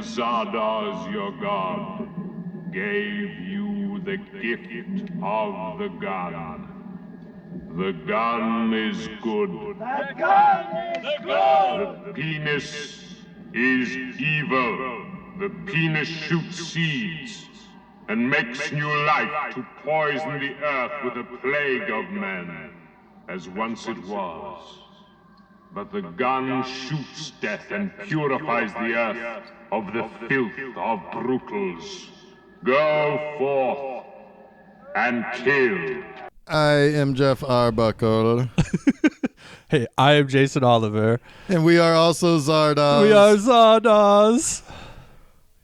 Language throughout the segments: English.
Zardoz, your god, gave you the gift of the gun. The gun is good. The gun is good! The penis is evil. The penis shoots seeds and makes new life to poison the earth with a plague of men, as once it was. But the gun shoots death and purifies the earth of the filth of brutals. Go forth and kill. I am Jeff Arbuckle. Hey, I am Jason Oliver. And we are also Zardoz. We are Zardoz.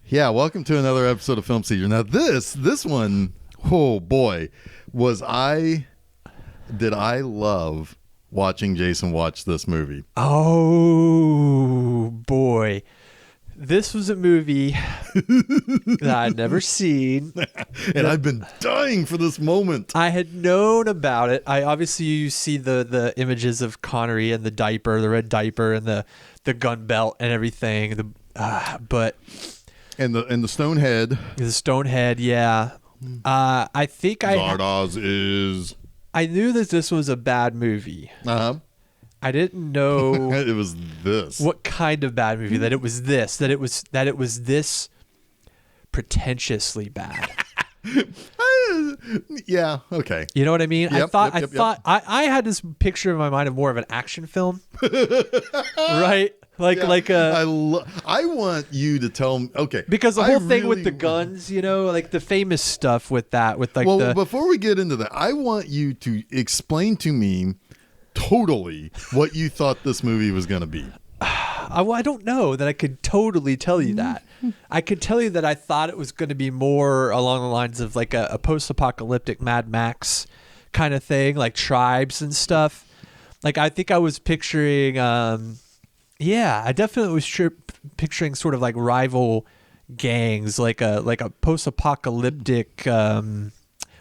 Yeah, welcome to another episode of Film Seizure. Now this one, oh boy, did I love watching Jason watch this movie. Oh boy. This was a movie that I'd never seen. And I've been dying for this moment. I had known about it. You see the images of Connery and the diaper, the red diaper, and the gun belt and everything. But and the stone head. The stone head, yeah. I think Zardoz is. I knew that this was a bad movie. I didn't know it was this. What kind of bad movie? That it was this pretentiously bad. Yeah, okay. You know what I mean? Yep, I had this picture in my mind of more of an action film. Right? I want you to tell me, okay. Because the whole thing with the guns, you know, like the famous stuff with that, before we get into that, I want you to explain to me totally what you thought this movie was going to be. I don't know that I could totally tell you that. I could tell you that I thought it was going to be more along the lines of like a post-apocalyptic Mad Max kind of thing, like tribes and stuff. Like I think I was picturing, I definitely was picturing sort of like rival gangs, like a post-apocalyptic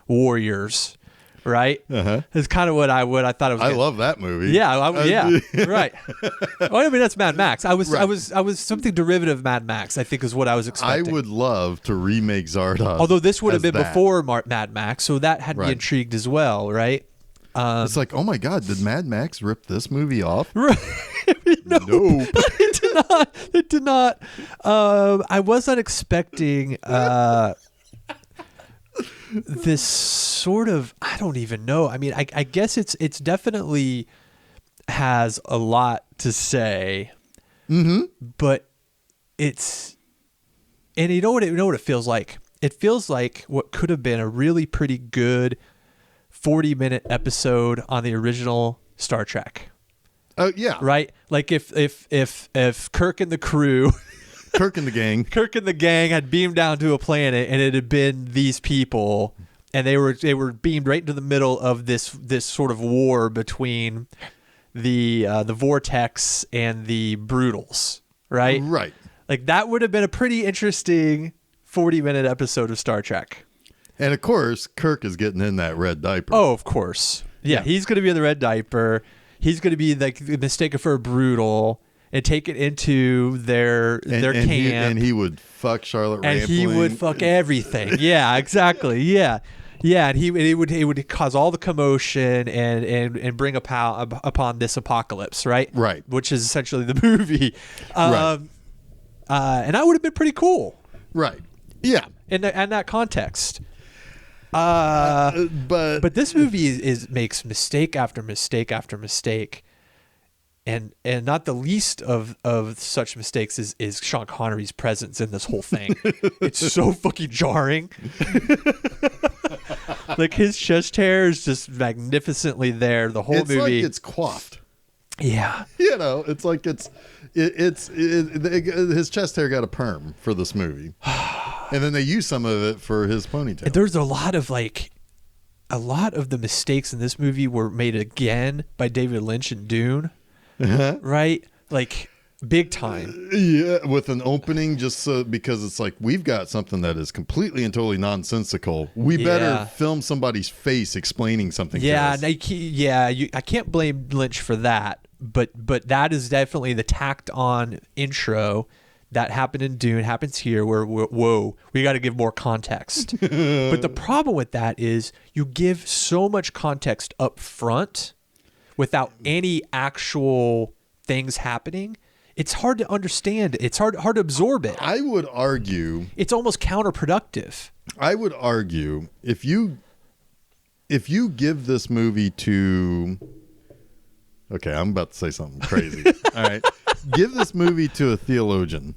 warriors. Right? It's kind of what I thought it was. I love that movie. Yeah, right. Well, I mean, that's Mad Max. I was something derivative of Mad Max, I think is what I was expecting. I would love to remake Zardoz. Although this would have been before Mad Max, so that had me intrigued as well, right? It's like, oh my God, did Mad Max rip this movie off? Right. No. It did not. I was not expecting this sort of, I don't even know. I mean, I guess it's definitely has a lot to say, but it's, and you know what it feels like? It feels like what could have been a really pretty good 40-minute episode on the original Star Trek. Oh yeah. Right? Like if Kirk and the crew Kirk and the gang had beamed down to a planet, and it had been these people, and they were beamed right into the middle of this sort of war between the vortex and the brutals, right? Right. Like that would have been a pretty interesting 40-minute episode of Star Trek. And of course, Kirk is getting in that red diaper. Oh, of course. Yeah. He's going to be in the red diaper. He's going to be like mistaken for a brutal and take it into their camp. And he would fuck Charlotte Rampling. And he would fuck everything. Yeah, exactly. Yeah. Yeah, and he would cause all the commotion and bring upon this apocalypse, right? Right. Which is essentially the movie. Right. And that would have been pretty cool. Right. Yeah. In that context. But this movie makes mistake after mistake after mistake. And not the least of such mistakes is Sean Connery's presence in this whole thing. It's so fucking jarring. Like his chest hair is just magnificently there the whole movie. It's like it's coiffed. Yeah. You know, it's like his chest hair got a perm for this movie. And then they use some of it for his ponytail. And there's a lot of the mistakes in this movie were made again by David Lynch in Dune. Right? Like big time. Yeah, with an opening just so, because it's like we've got something that is completely and totally nonsensical. We better film somebody's face explaining something to us. I can't blame Lynch for that, but that is definitely the tacked on intro that happened in Dune happens here, where whoa, we got to give more context. But the problem with that is you give so much context up front without any actual things happening. It's hard to understand. It's hard to absorb it. I would argue it's almost counterproductive. I would argue if you give this movie to, okay, I'm about to say something crazy. All right. Give this movie to a theologian.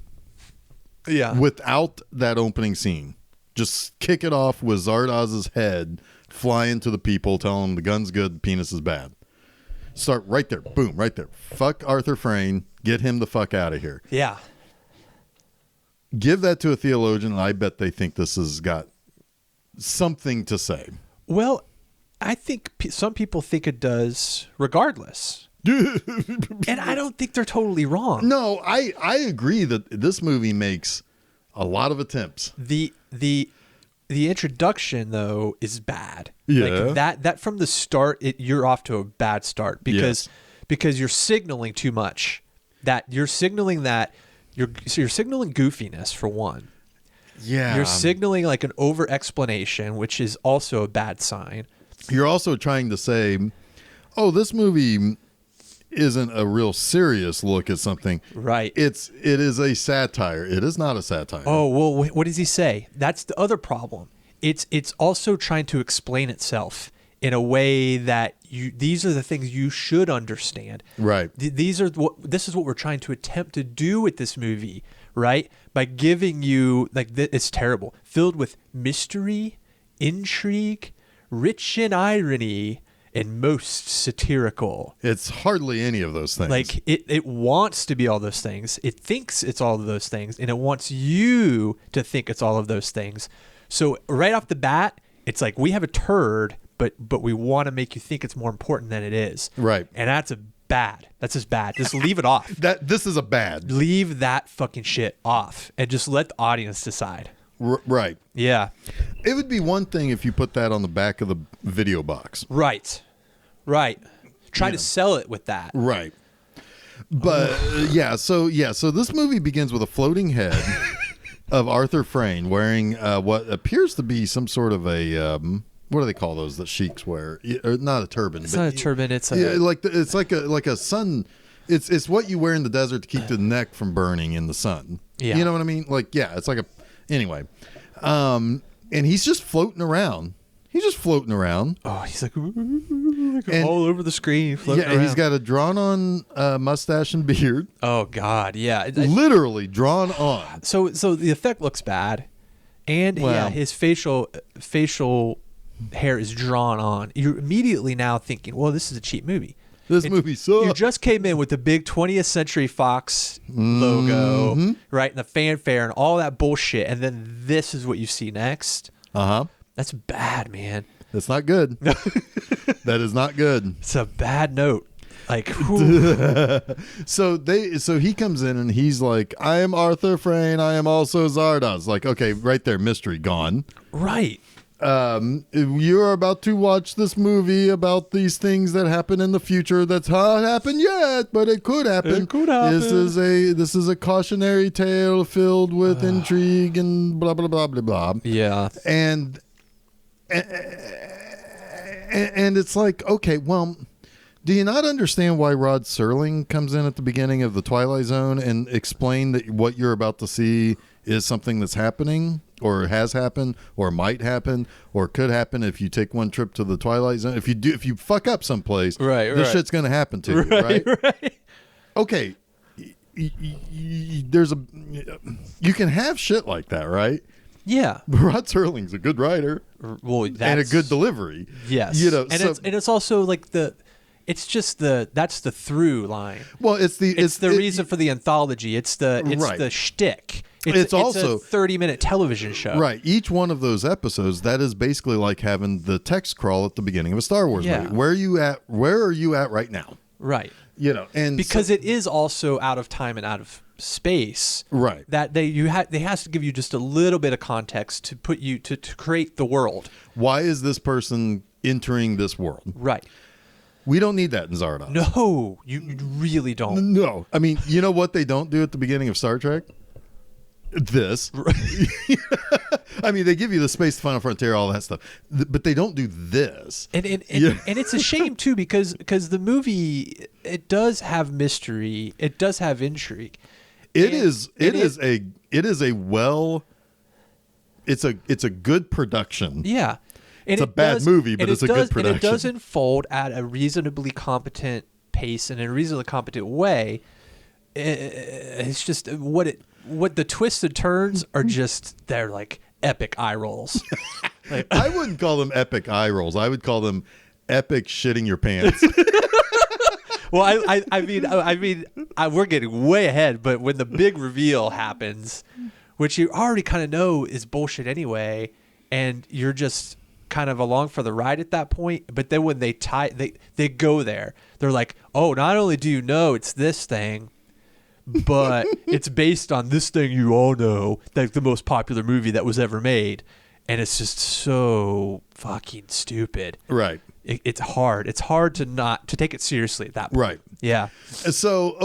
Yeah. Without that opening scene. Just kick it off with Zardoz's head flying to the people, telling them the gun's good, the penis is bad. Start right there. Boom, right there. Fuck Arthur Frayne. Get him the fuck out of here. Yeah. Give that to a theologian, and I bet they think this has got something to say. Well, I think some people think it does regardless. And I don't think they're totally wrong. No, I agree that this movie makes a lot of attempts. The introduction though is bad. Yeah. Like that from the start, you're off to a bad start because you're signaling too much. That you're signaling that you're signaling goofiness for one. Yeah. You're signaling like an over explanation, which is also a bad sign. You're also trying to say, oh, this movie isn't a real serious look at something. Right. It is a satire. It is not a satire. Oh, well, what does he say? That's the other problem. It's also trying to explain itself in a way that these are the things you should understand. Right. This is what we're trying to attempt to do with this movie, right? By giving you it's terrible, filled with mystery, intrigue, rich in irony, and most satirical. It's hardly any of those things. Like it wants to be all those things. It thinks it's all of those things, and it wants you to think it's all of those things. So right off the bat, it's like we have a turd, but we want to make you think it's more important than it is. Right. And that's bad. That's just bad. Just leave it off. This is a bad. Leave that fucking shit off and just let the audience decide. Right. Yeah. It would be one thing if you put that on the back of the video box. Right. Try to sell it with that. Right. But so this movie begins with a floating head of Arthur Frayne wearing what appears to be some sort of a what do they call those that sheiks wear? Not a turban. It's not a turban. It's a it's like a sun. It's what you wear in the desert to keep the neck from burning in the sun. Yeah. You know what I mean? Like, yeah, it's like anyway. And he's just floating around. Oh, he's like all over the screen. Floating Yeah, around. he's got a drawn-on mustache and beard. Oh God, yeah, Literally drawn on. So the effect looks bad, and his facial hair is drawn on. You're immediately now thinking, well, this is a cheap movie. This movie sucks. You just came in with the big 20th Century Fox logo, right, and the fanfare and all that bullshit, and then this is what you see next. That's bad, man. That's not good. That is not good. It's a bad note. Like, so he comes in and he's like, I am Arthur Frayne. I am also Zardoz. Like, okay, right there, mystery gone. Right. You're about to watch this movie about these things that happen in the future. That's not happened yet, but it could happen. It could happen. This is a cautionary tale filled with intrigue and blah blah blah blah blah. Yeah. And it's like, okay, well, do you not understand why Rod Serling comes in at the beginning of The Twilight Zone and explain that what you're about to see is something that's happening or has happened or might happen or could happen if you take one trip to the Twilight Zone? If you fuck up someplace, this shit's going to happen to you, right? Okay. You can have shit like that, right? Yeah. But Rod Serling's a good writer. Well, and a good delivery. Yes. You know, and it's also like that's the through line. Well, it's the reason for the anthology. It's the shtick. It's also a 30-minute television show. Right. Each one of those episodes, that is basically like having the text crawl at the beginning of a Star Wars movie. Where are you at right now? Right. You know, and because it is also out of time and out of space. Right. That they has to give you just a little bit of context to put you to create the world. Why is this person entering this world? Right. We don't need that in Zardoz. No, you really don't. No. I mean, you know what they don't do at the beginning of Star Trek? this. I mean, they give you the space, the final frontier, all that stuff, but they don't do this. And it's a shame too because the movie, it does have mystery, it does have intrigue. It's a good production. Yeah. It's a bad movie, but it's a good production. And it does unfold at a reasonably competent pace and in a reasonably competent way. It's just what the twists and turns are just, they're like epic eye rolls. Like, I wouldn't call them epic eye rolls. I would call them epic shitting your pants. Well, I mean, we're getting way ahead, but when the big reveal happens, which you already kind of know is bullshit anyway, and you're just kind of along for the ride at that point. But then when they go there, they're like, oh, not only do you know it's this thing, but it's based on this thing you all know, like the most popular movie that was ever made. And it's just so fucking stupid. Right. It's hard. It's hard to take it seriously at that point. Right. Yeah. So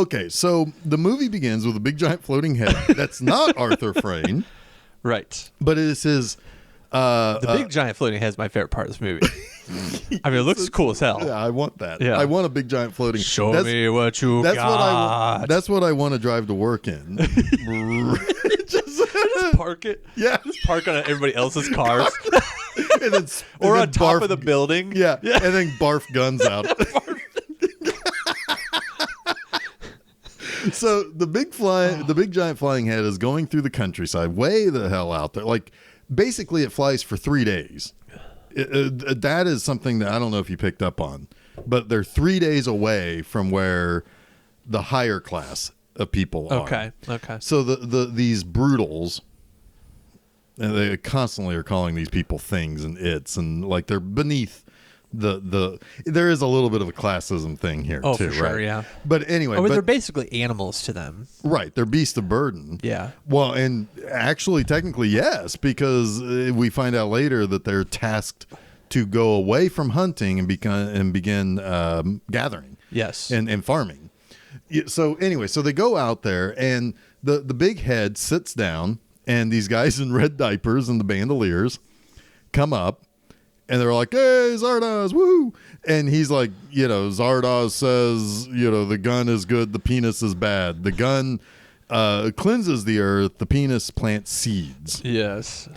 the movie begins with a big giant floating head. That's not Arthur Frayne. Right. But it is his... the big giant floating head is my favorite part of this movie. I mean, it looks cool as hell. Yeah, I want that. Yeah. I want a big giant floating. Show me what you got. That's what I want to drive to work in. Just park it. Yeah. Just park on everybody else's cars. And then, or and on then top of the building. Yeah. And then barf guns out. So the big giant flying head is going through the countryside, way the hell out there. Like, basically, it flies for 3 days. That is something that I don't know if you picked up on, but they're 3 days away from where the higher class of people are. Okay. So these brutals, and they constantly are calling these people things and its, and like they're beneath there is a little bit of a classism thing here too, for sure, right? yeah. But anyway, they're basically animals to them. Right, they're beasts of burden. Yeah. Well, and actually, technically, yes, because we find out later that they're tasked to go away from hunting and begin gathering. Yes. And farming. So anyway, so they go out there, and the big head sits down, and these guys in red diapers and the bandoliers come up. And they're like, hey, Zardoz, woo! And he's like, Zardoz says, the gun is good, the penis is bad. The gun cleanses the earth, the penis plants seeds. Yes.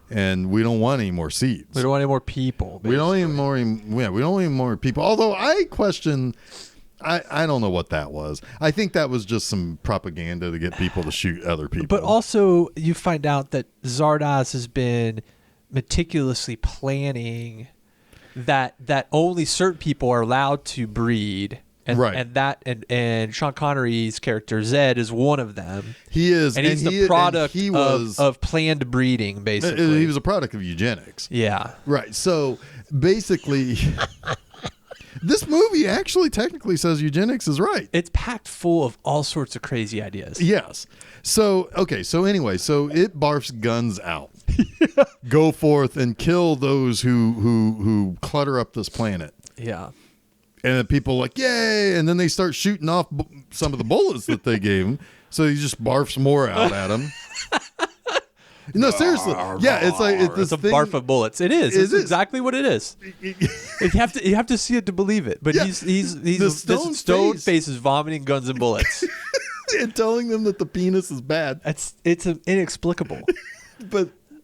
And we don't want any more seeds. We don't want any more people. Basically. We don't need more people. Although I question, I don't know what that was. I think that was just some propaganda to get people to shoot other people. But also, you find out that Zardoz has been meticulously planning that only certain people are allowed to breed, and right. and Sean Connery's character Zed is one of them. He is, and he's the product of planned breeding. Basically, he was a product of eugenics. Yeah, right. So basically, this movie actually technically says eugenics is right. It's packed full of all sorts of crazy ideas. Yes. So anyway, so it barfs guns out. Go forth and kill those who clutter up this planet. Yeah. And then people are like, yay! And then they start shooting off some of the bullets that they gave him. So he just barfs more out at them. No, seriously. Yeah, it's like it's a barf of bullets. It is. It's exactly what it is. you have to see it to believe it. But yeah, he's this stone face is vomiting guns and bullets. And telling them that the penis is bad. It's inexplicable.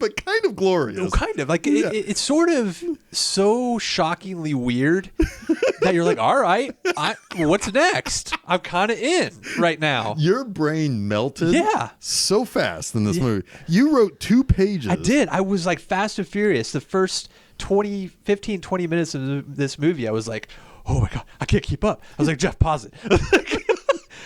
But kind of glorious. Oh, kind of. Like, it's sort of so shockingly weird that you're like, all right, what's next? I'm kind of in right now. Your brain melted so fast in this movie. You wrote 2 pages. I did. I was like Fast and Furious. The first 20 minutes of this movie, I was like, oh my God, I can't keep up. I was like, Jeff, pause it.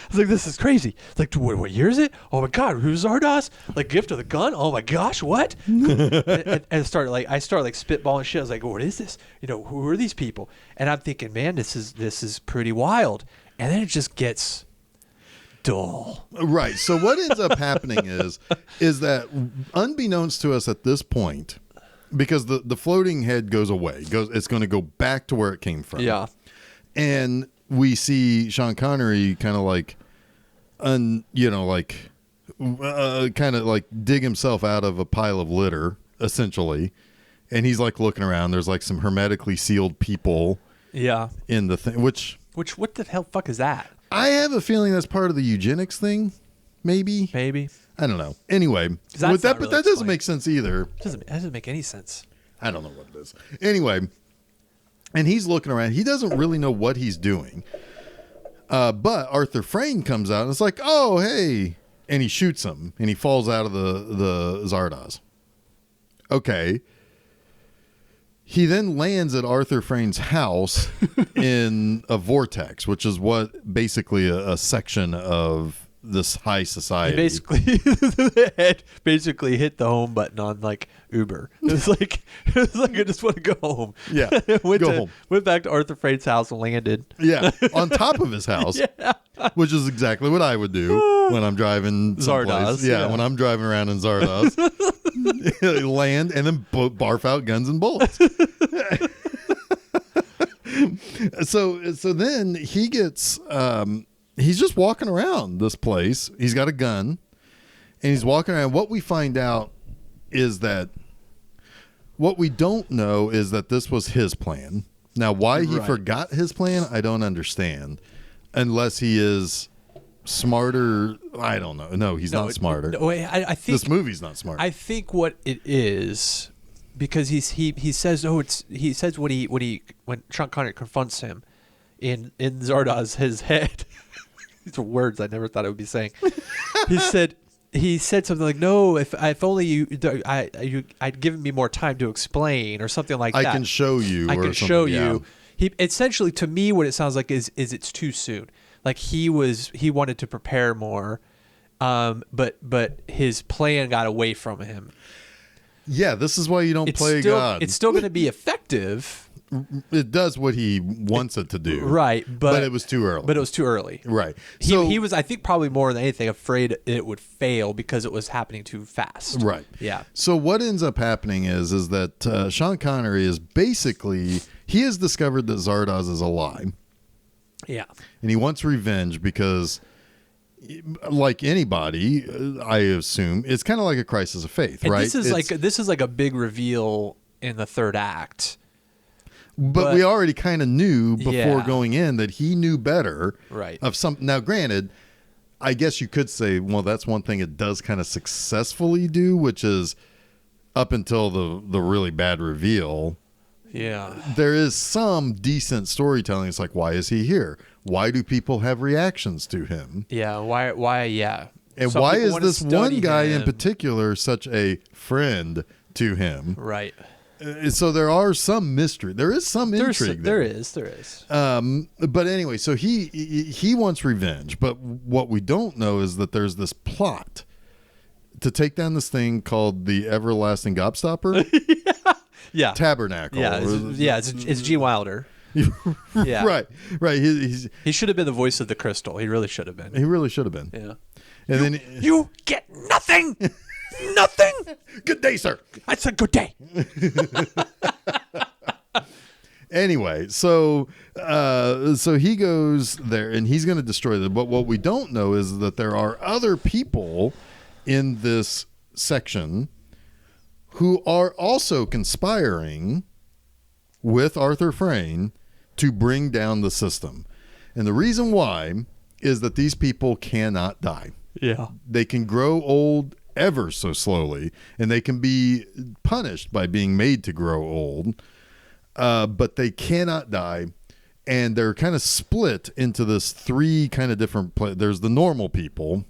I was like, this is crazy. It's like, what year is it? Oh my God, who's Zardoz? Like, gift of the gun? Oh my gosh, what? and I started spitballing shit. I was like, what is this? Who are these people? And I'm thinking, man, this is pretty wild. And then it just gets dull. Right. So what ends up happening is that unbeknownst to us at this point, because the floating head goes away, it's going to go back to where it came from. Yeah. And we see Sean Connery kind of like, kind of like dig himself out of a pile of litter, essentially. And he's like looking around. There's like some hermetically sealed people in the thing, which what the hell fuck is that? I have a feeling that's part of the eugenics thing. Maybe. I don't know. Anyway, with that, but that doesn't make sense either. That doesn't make any sense. I don't know what it is. Anyway, and he's looking around. He doesn't really know what he's doing. But Arthur Frayne comes out and it's like, oh, hey. And he shoots him and he falls out of the Zardoz. Okay. He then lands at Arthur Frayne's house in a vortex, which is what basically a section of this high society. The head basically hit the home button on like Uber. It was like I just want to go home. Yeah, home. Went back to Arthur Frayne's house and landed. Yeah, on top of his house. Yeah. Which is exactly what I would do when I'm driving Zardoz. Yeah, when I'm driving around in Zardoz. Land and then barf out guns and bullets. So then he gets he's just walking around this place. He's got a gun and he's walking around. What we find out is that what we don't know is that this was his plan. Now, why he forgot his plan, I don't understand. Unless he is smarter. I don't know. No, he's not smarter. I think this movie's not smart. I think what it is, because he says he says when Sean Connery confronts him in Zardoz, his head. These are words I never thought I would be saying. He said something like, "No, if only I'd given me more time to explain," or something like that. I can show you. I can show you. He essentially, to me, what it sounds like is it's too soon. Like he wanted to prepare more, but his plan got away from him. Yeah, this is why you don't play God. It's still going to be effective. It does what he wants it to do. Right, but it was too early. But it was too early. Right. He was, I think, probably more than anything afraid it would fail because it was happening too fast. Right. Yeah. So what ends up happening is that Sean Connery is basically, he has discovered that Zardoz is a lie. Yeah. And he wants revenge because, like anybody, I assume, it's kind of like a crisis of faith, and right? This is like a big reveal in the third act. But we already kind of knew before going in that he knew better. Right. Of some. Now, granted, I guess you could say, well, that's one thing it does kind of successfully do, which is up until the really bad reveal. Yeah. There is some decent storytelling. It's like, why is he here? Why do people have reactions to him? Yeah. Why? Yeah. And why is this one guy in particular such a friend to him? Right. So there are some mystery. There is some intrigue there. There is. But anyway, so he wants revenge. But what we don't know is that there's this plot to take down this thing called the Everlasting Gobstopper. Yeah. Tabernacle. Yeah. It's Gene Wilder. Yeah. Right. He should have been the voice of the crystal. He really should have been. He really should have been. Yeah. And you get nothing. Nothing. Good day, sir. I said good day. Anyway, so he goes there and he's going to destroy them. But what we don't know is that there are other people in this section who are also conspiring with Arthur Frayne to bring down the system. And the reason why is that these people cannot die. Yeah. They can grow old ever so slowly, and they can be punished by being made to grow old, but they cannot die. And they're kind of split into this three kind of different there's the normal people,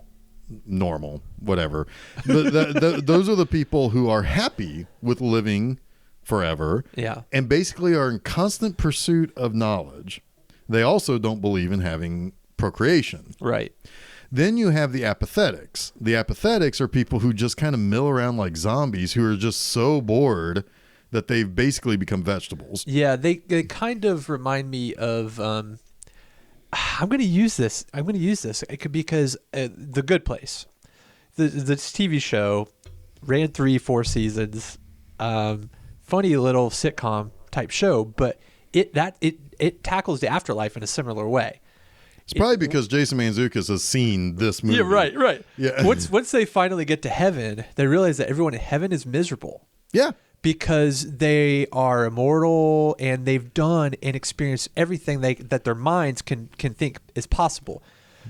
whatever. Those are the people who are happy with living forever, and basically are in constant pursuit of knowledge. They also don't believe in having procreation. Right. Then you have the apathetics. The apathetics are people who just kind of mill around like zombies, who are just so bored that they've basically become vegetables. Yeah, they kind of remind me of. I'm going to use this. Because The Good Place, this TV show, ran 3-4 seasons. Funny little sitcom type show, but it tackles the afterlife in a similar way. It's probably because Jason Mantzoukas has seen this movie. Yeah, right. Yeah. Once they finally get to heaven, they realize that everyone in heaven is miserable. Yeah. Because they are immortal and they've done and experienced everything that their minds can think is possible.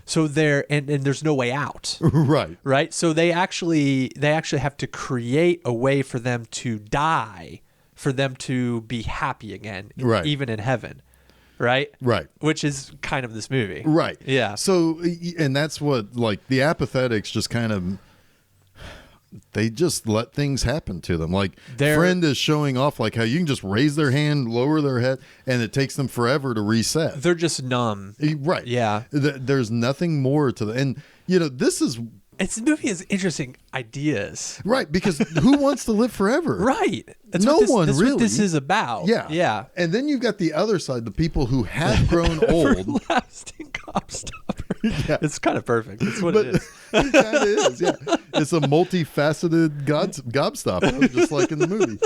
So and there's no way out. Right. So they actually have to create a way for them to die, for them to be happy again, even in heaven. Right. Which is kind of this movie. Right. Yeah. So, and that's what, like, the apathetics just kind of, they just let things happen to them. Like, Friend is showing off, like, how you can just raise their hand, lower their head, and it takes them forever to reset. They're just numb. Right. Yeah. There's nothing more to the, and, This movie has interesting ideas. Right, because who wants to live forever? Right. That's no one that's really. What this is about. Yeah. And then you've got the other side, the people who have grown old. Everlasting gobstopper. Yeah. It's kind of perfect. That's what it is. It kind of is, yeah. It's a multifaceted gobstopper, just like in the movie.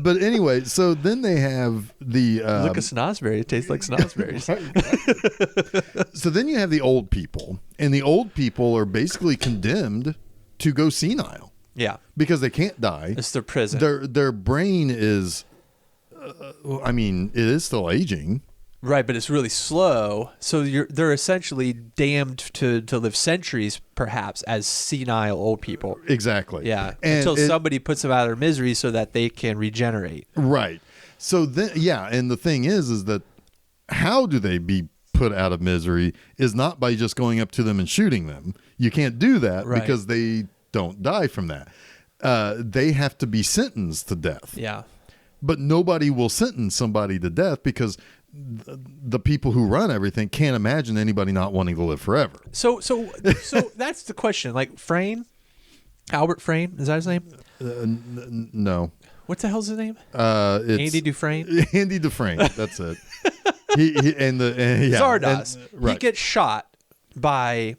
But anyway, so then they have the... Look, a snozzberry. It tastes like snozzberries. Right. So then you have the old people, and the old people are basically condemned to go senile. Yeah. Because they can't die. It's their prison. Their brain is... it is still aging. Right, but it's really slow. So they're essentially damned to live centuries, perhaps, as senile old people. Exactly. Yeah. Until somebody puts them out of their misery so that they can regenerate. Right. So then, and the thing is that how do they be put out of misery is not by just going up to them and shooting them. You can't do that because they don't die from that. They have to be sentenced to death. Yeah. But nobody will sentence somebody to death because the people who run everything can't imagine anybody not wanting to live forever. So that's the question. Like Albert Frame, is that his name? No. What the hell's his name? It's Andy Dufresne. Andy Dufresne. That's it. Zardoz. Right. He gets shot by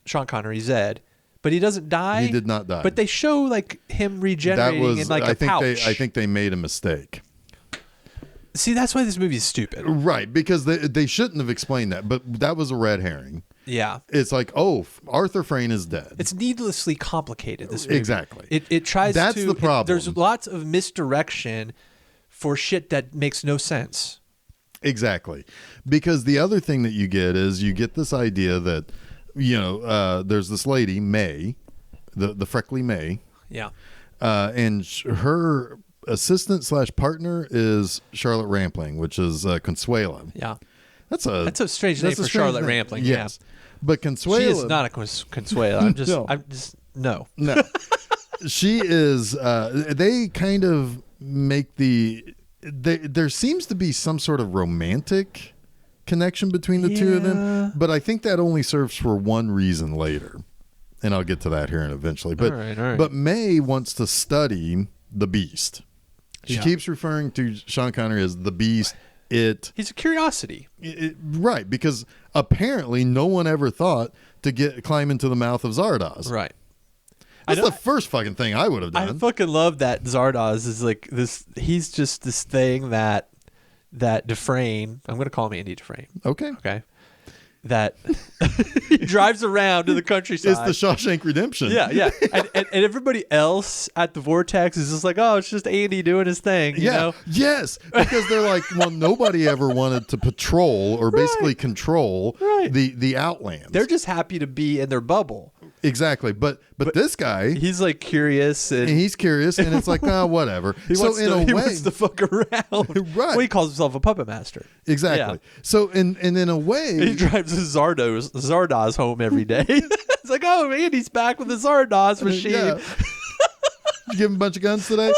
Sean Connery, Zed, but he doesn't die. He did not die. But they show like him regenerating in like a pouch. I think they made a mistake. See, that's why this movie is stupid. Right, because they shouldn't have explained that, but that was a red herring. Yeah. It's like, Arthur Frayne is dead. It's needlessly complicated, this movie. Exactly. It tries That's to... the problem. There's lots of misdirection for shit that makes no sense. Exactly. Because the other thing that you get is you get this idea that, there's this lady, May, the freckly May. Yeah. And her assistant / partner is Charlotte Rampling, which is Consuela. Yeah. That's a strange name for Charlotte Rampling. Yes. Yeah. But Consuela... She is not a Consuela. No. No. She is... they kind of make there seems to be some sort of romantic connection between the two of them, but I think that only serves for one reason later. And I'll get to that here eventually. But, all right. But May wants to study the Beast. She keeps referring to Sean Connery as the Beast. He's a curiosity. Right, because apparently no one ever thought to climb into the mouth of Zardoz. Right. That's the first fucking thing I would have done. I fucking love that Zardoz is like this. He's just this thing that Dufresne, I'm going to call him Andy Dufresne. Okay. That he drives around to the countryside. It's the Shawshank Redemption. Yeah. And everybody else at the Vortex is just like, oh, it's just Andy doing his thing. You know? Yes. Because they're like, well, nobody ever wanted to patrol or basically control the Outlands. They're just happy to be in their bubble. Exactly. But this guy, he's like curious. And he's curious, and it's like, whatever. He wants to fuck around. Right. Well, he calls himself a puppet master. Exactly. Yeah. So, and in a way, he drives his Zardoz home every day. It's like, oh, man, he's back with the Zardoz machine. Yeah. You give him a bunch of guns today?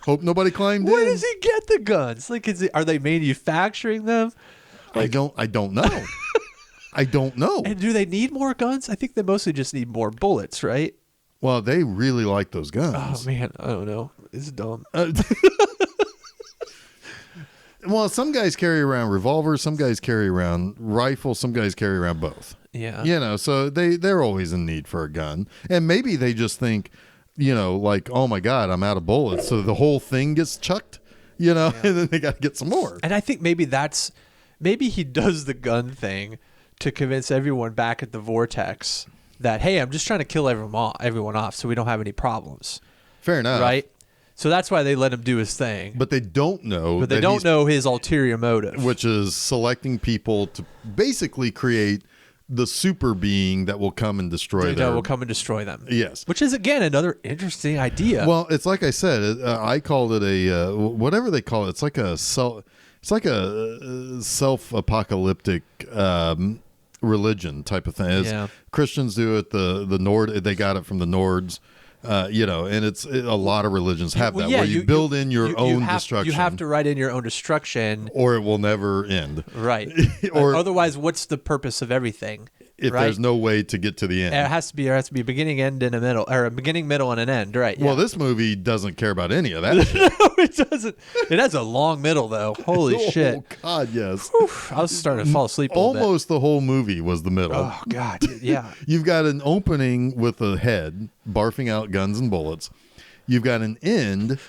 Hope nobody climbed in. Where does he get the guns? Like, are they manufacturing them? Like, I don't know. I don't know. And do they need more guns? I think they mostly just need more bullets, right? Well, they really like those guns. Oh, man. I don't know. It's dumb. Well, some guys carry around revolvers. Some guys carry around rifles. Some guys carry around both. Yeah. So they're always in need for a gun. And maybe they just think, like, oh, my God, I'm out of bullets. So the whole thing gets chucked, and then they got to get some more. And I think maybe that's maybe he does the gun thing to convince everyone back at the vortex that, hey, I'm just trying to kill everyone off so we don't have any problems. Fair enough. Right? So that's why they let him do his thing. But they don't know. But they don't know his ulterior motive. Which is selecting people to basically create the super being that will come and destroy them. That will come and destroy them. Yes. Which is, again, another interesting idea. Well, it's like I said, I called it a, whatever they call it, it's like a self-apocalyptic religion type of thing. Yeah. Christians do it, the Nord, they got it from the Nords. And it's a lot of religions have that, where you build in your own destruction. You have to write in your own destruction, or it will never end. Right. Or otherwise, what's the purpose of everything? If there's no way to get to the end, there has to be a beginning, end, and a middle, or a beginning, middle, and an end. Right. Well, this movie doesn't care about any of that. Shit. No, it doesn't. It has a long middle, though. Holy shit! Oh God, yes. Whew, I was starting to fall asleep. Almost the whole movie was the middle. Oh God, yeah. You've got an opening with a head barfing out guns and bullets. You've got an end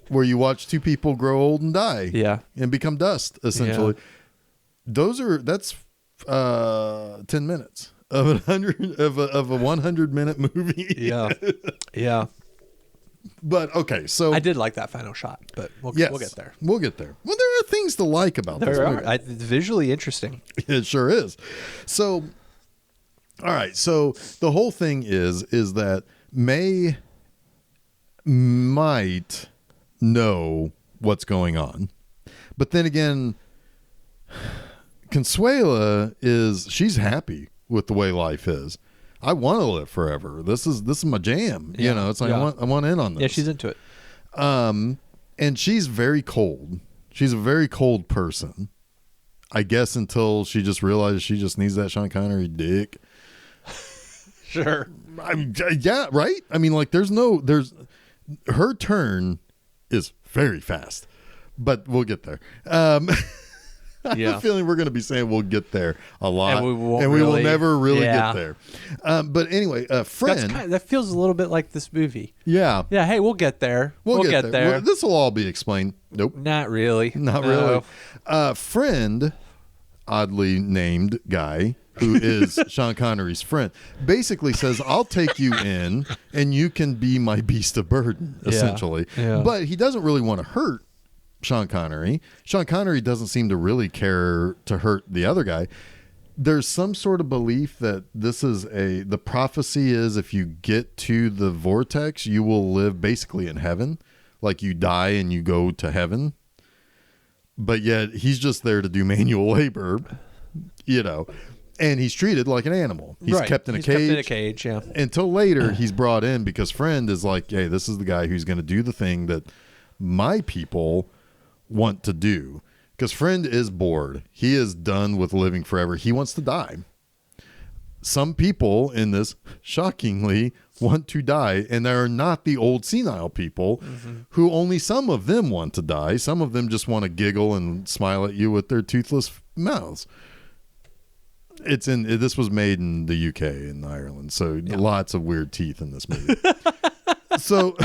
where you watch two people grow old and die. Yeah. And become dust, essentially. Yeah. That's 10 minutes of a 100-minute movie. Yeah. Yeah. But okay, so I did like that final shot, but we'll get there. We'll get there. Well, there are things to like about this movie. It's visually interesting. It sure is. So, all right. So the whole thing is that May might know what's going on, but then again, Consuela she's happy with the way life is. I want to live forever. This is my jam. Yeah. It's like I want in on this. Yeah, she's into it. And she's very cold. She's a very cold person, I guess, until she just realizes she just needs that Sean Connery dick. Sure. Yeah, right? I mean, like, her turn is very fast, but we'll get there. I have a feeling we're going to be saying we'll get there a lot, and we will never really get there. But anyway, friend, that feels a little bit like this movie. Yeah. Yeah. Hey, we'll get there. We'll get there. Well, this will all be explained. Nope. Not really. Not really. Friend, oddly named guy, who is Sean Connery's friend, basically says, I'll take you in and you can be my beast of burden, essentially. Yeah. But he doesn't really want to hurt Sean Connery. Sean Connery doesn't seem to really care to hurt the other guy. There's some sort of belief that the prophecy is if you get to the vortex, you will live basically in heaven. Like you die and you go to heaven. But yet he's just there to do manual labor, and he's treated like an animal. He's kept in a cage. Kept in a cage, yeah. Until later he's brought in because friend is like, hey, this is the guy who's going to do the thing that my people want to do. Because friend is bored. He is done with living forever. He wants to die. Some people in this, shockingly, want to die, and they are not the old senile people who only some of them want to die. Some of them just want to giggle and smile at you with their toothless mouths. This was made in the UK and Ireland, so lots of weird teeth in this movie. So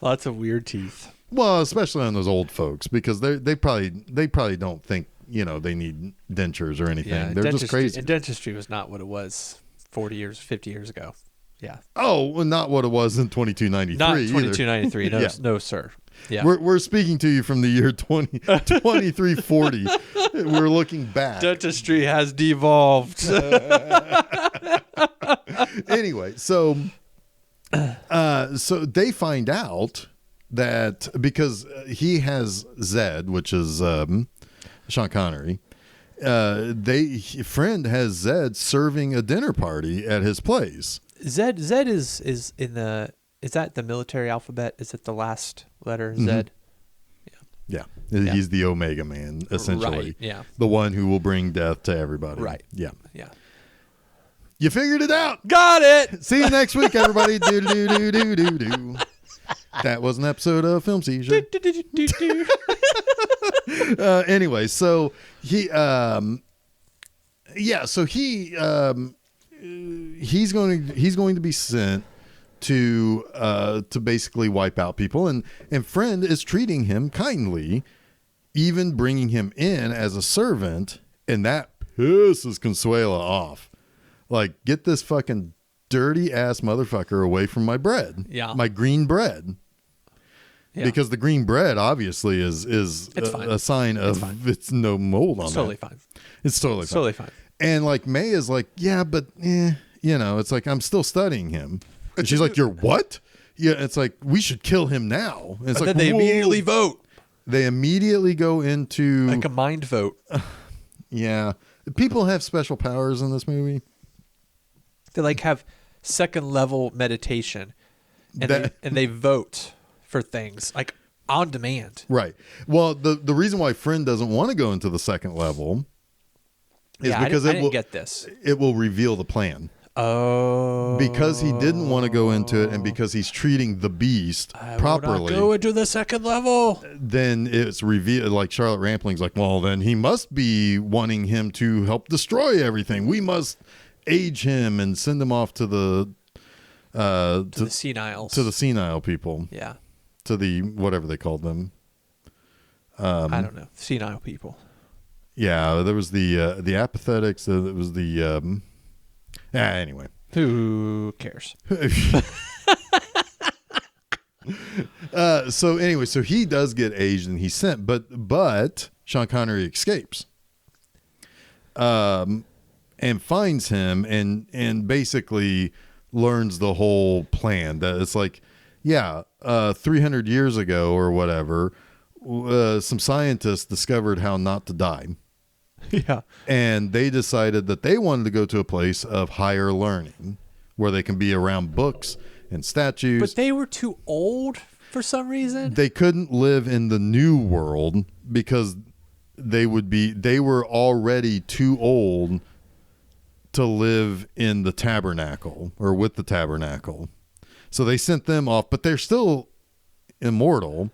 lots of weird teeth. Well, especially on those old folks, because they probably don't think they need dentures or anything. Yeah, they're just crazy. And dentistry was not what it was 40 years, 50 years ago. Yeah. Oh, well, not what it was in 2293. Not 2293. No, no, sir. Yeah. We're speaking to you from the year 2340. We're looking back. Dentistry has devolved. Anyway, so they find out that because he has Zed, which is Sean Connery, friend has Zed serving a dinner party at his place. Zed is in the. Is that the military alphabet? Is it the last letter, Zed? Yeah. He's the Omega Man, essentially. Right, yeah. The one who will bring death to everybody. Right. Yeah. Yeah. You figured it out. Got it. See you next week, everybody. Do do do do do do. That was an episode of Film Seizure. Anyway, so he's going to be sent to basically wipe out people, and friend is treating him kindly, even bringing him in as a servant, and that pisses Consuela off. Like, get this fucking dirty ass motherfucker away from my bread. Yeah. My green bread. Yeah. Because the green bread obviously is a sign of it's no mold on it. It's totally fine. It's totally fine. And like May is like, yeah, but it's like, I'm still studying him. And she's like, you're what? Yeah, it's like, we should kill him now. And it's but like, then they immediately vote. They immediately go into like a mind vote. Yeah. People have special powers in this movie. They like have second level meditation and they vote for things like on demand. Right. Well, the reason why Friend doesn't want to go into the second level is because I didn't get this. It will reveal the plan. Oh. Because he didn't want to go into it and because he's treating the beast properly. Will not go into the second level. Then it's revealed, like Charlotte Rampling's like, well, then he must be wanting him to help destroy everything. We must age him and send him off to the the seniles. To the senile people. Yeah. To the whatever they called them. I don't know. Senile people. Yeah, there was the apathetics. There was the anyway. Who cares? So he does get aged and he's sent, but Sean Connery escapes. And finds him and basically learns the whole plan. That it's like, 300 years ago or whatever, some scientists discovered how not to die. Yeah. And they decided that they wanted to go to a place of higher learning where they can be around books and statues. But they were too old for some reason. They couldn't live in the new world because they were already too old to live in the tabernacle or with the tabernacle. So they sent them off, but they're still immortal.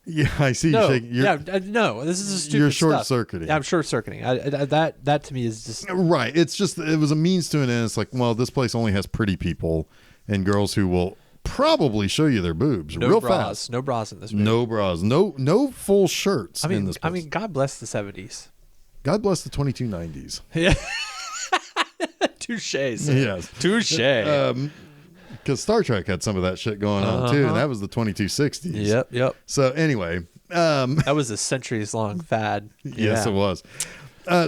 Yeah, I see you shaking. No, this is a stupid You're stuff. short-circuiting. Yeah, I'm short-circuiting. That to me is just... Right. It was a means to an end. It's like, well, this place only has pretty people and girls who will probably show you their boobs real fast. No bras in this movie. No bras. No full shirts in this place. I mean, God bless the 70s. God bless the 2290s. Yeah. Touche. Yes. Touche. Because Star Trek had some of that shit going on too, and that was the 2260s. Yep. So anyway, that was a centuries-long fad. Yes, it was.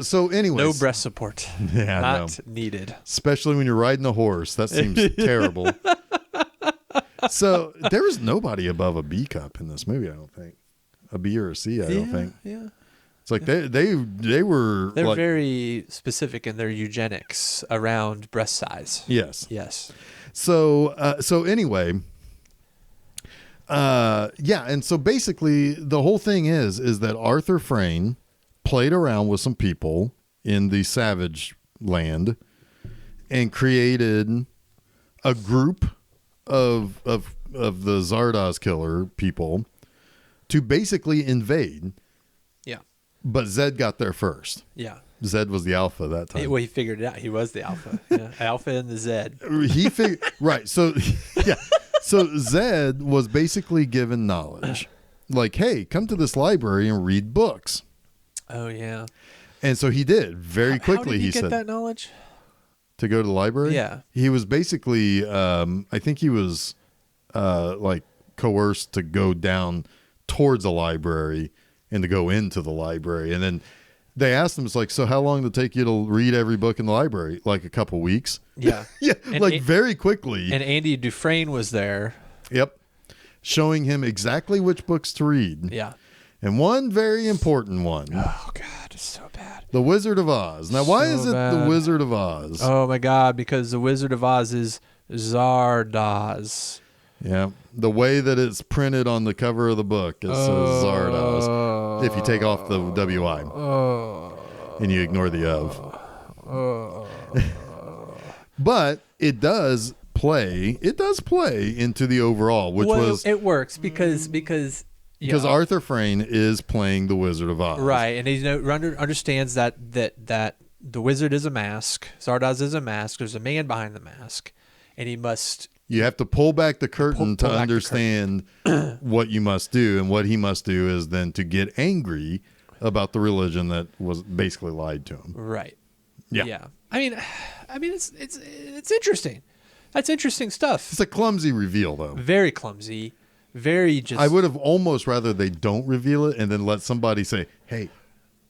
So anyway, no breast support. Yeah, not needed. Especially when you're riding a horse. That seems terrible. So there was nobody above a B cup in this movie. I don't think a B or a C. I don't think. Yeah. It's like they were. They're like, very specific in their eugenics around breast size. Yes. So anyway, and so basically the whole thing is that Arthur Frayne played around with some people in the Savage Land and created a group of the Zardoz killer people to basically invade. Yeah. But Zed got there first. Yeah. Zed was the alpha that time. Well, he figured it out. He was the alpha. Yeah. Alpha and the Zed. He figured right. So yeah. So Zed was basically given knowledge, like, hey, come to this library and read books. Oh yeah. And so he did very quickly. How did he said get that knowledge to go to the library. Yeah. He was basically, I think he was like coerced to go down towards a library and to go into the library, and then. They asked him, it's like, so how long did it take you to read every book in the library? Like a couple weeks? Yeah. Yeah, and very quickly. And Andy Dufresne was there. Yep. Showing him exactly which books to read. Yeah. And one very important one. Oh, God, it's so bad. The Wizard of Oz. Now, why is it The Wizard of Oz? Oh, my God, because The Wizard of Oz is Zardoz. Yeah. The way that it's printed on the cover of the book, it says Zardoz. If you take off the W-I and you ignore the of. But it does play into the overall, which was... It works because Arthur Frayne is playing the Wizard of Oz. Right, and he understands that the wizard is a mask, Zardoz is a mask, there's a man behind the mask, and he must You have to pull back the curtain pull to back the understand what you must do, and what he must do is then to get angry about the religion that was basically lied to him. Right. Yeah. Yeah. I mean, it's interesting. That's interesting stuff. It's a clumsy reveal, though. Very clumsy. Very just. I would have almost rather they don't reveal it and then let somebody say, "Hey,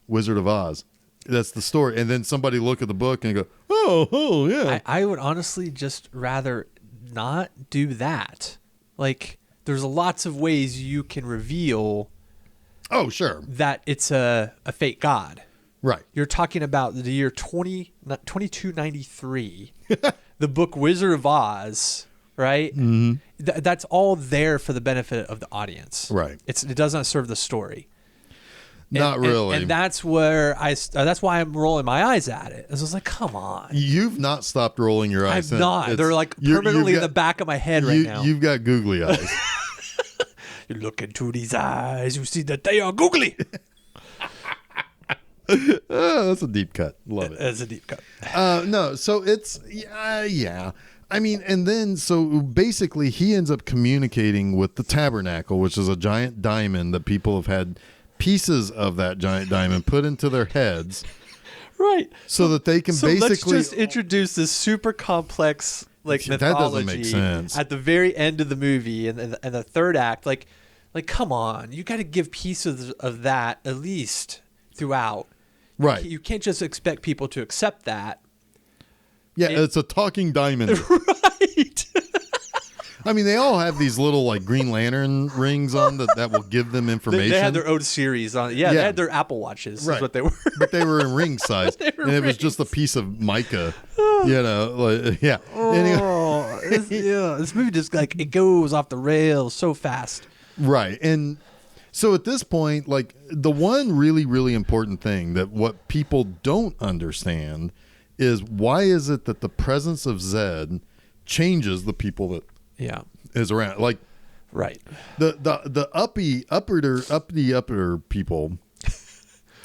Wizard of Oz, that's the story," and then somebody look at the book and go, "Oh, yeah." I would honestly just rather not do that. Like, there's lots of ways you can reveal. Oh, sure. That it's a fake god. Right. You're talking about the year 2293, the book Wizard of Oz, right? Mm-hmm. That's all there for the benefit of the audience. Right. It does not serve the story. Not really. And that's where that's why I'm rolling my eyes at it. I was like, come on. You've not stopped rolling your eyes. I've not. They're like permanently in the back of my head right now. You've got googly eyes. You look into these eyes, you see that they are googly. That's a deep cut. Love it. That's a deep cut. No, so it's yeah. I mean, and then so basically he ends up communicating with the tabernacle, which is a giant diamond that people have had pieces of that giant diamond put into their heads, right? So that they can basically. Let's just introduce this super complex mythology. That doesn't make sense. At the very end of the movie and the third act, like come on, you got to give pieces of that at least throughout. Right. You can't just expect people to accept that. Yeah, it's a talking diamond. Right. I mean, they all have these little like Green Lantern rings on that will give them information. They had their own series on. Yeah, they had their Apple Watches. Right. Is what they were. But they were in ring size, and it was just a piece of mica. Yeah. Oh, this movie just like it goes off the rails so fast. Right, and so at this point, like the one really, really important thing that what people don't understand is why is it that the presence of Zed changes the people that is around, like right the uppity people,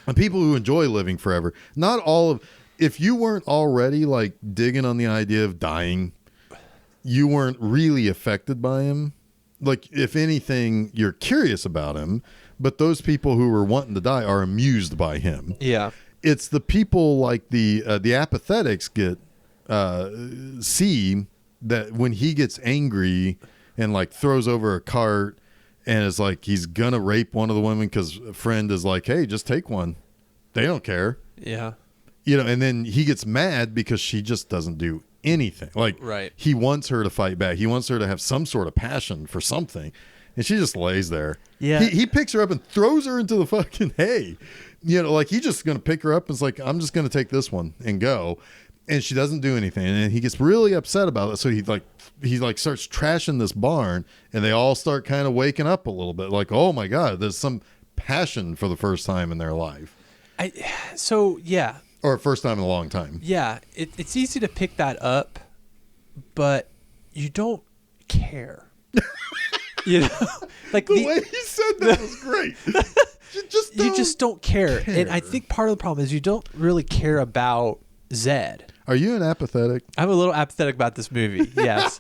and people who enjoy living forever. Not all of, if you weren't already like digging on the idea of dying, you weren't really affected by him. Like, if anything, you're curious about him, but those people who were wanting to die are amused by him. Yeah. It's the people like the apathetics see that when he gets angry and like throws over a cart and is like he's gonna rape one of the women because a friend is like, hey, just take one. They don't care. Yeah. And then he gets mad because she just doesn't do anything. Like, right. He wants her to fight back. He wants her to have some sort of passion for something, and she just lays there. Yeah. He picks her up and throws her into the fucking hay. Like he's just gonna pick her up and it's like, I'm just gonna take this one and go, and she doesn't do anything, and he gets really upset about it. So he starts trashing this barn, and they all start kind of waking up a little bit, like, oh my god, there's some passion for the first time in their life. Or first time in a long time. Yeah, it's easy to pick that up, but you don't care. Like the way he said that was great. You just don't care. And I think part of the problem is you don't really care about Zed. Are you an apathetic? I'm a little apathetic about this movie. Yes,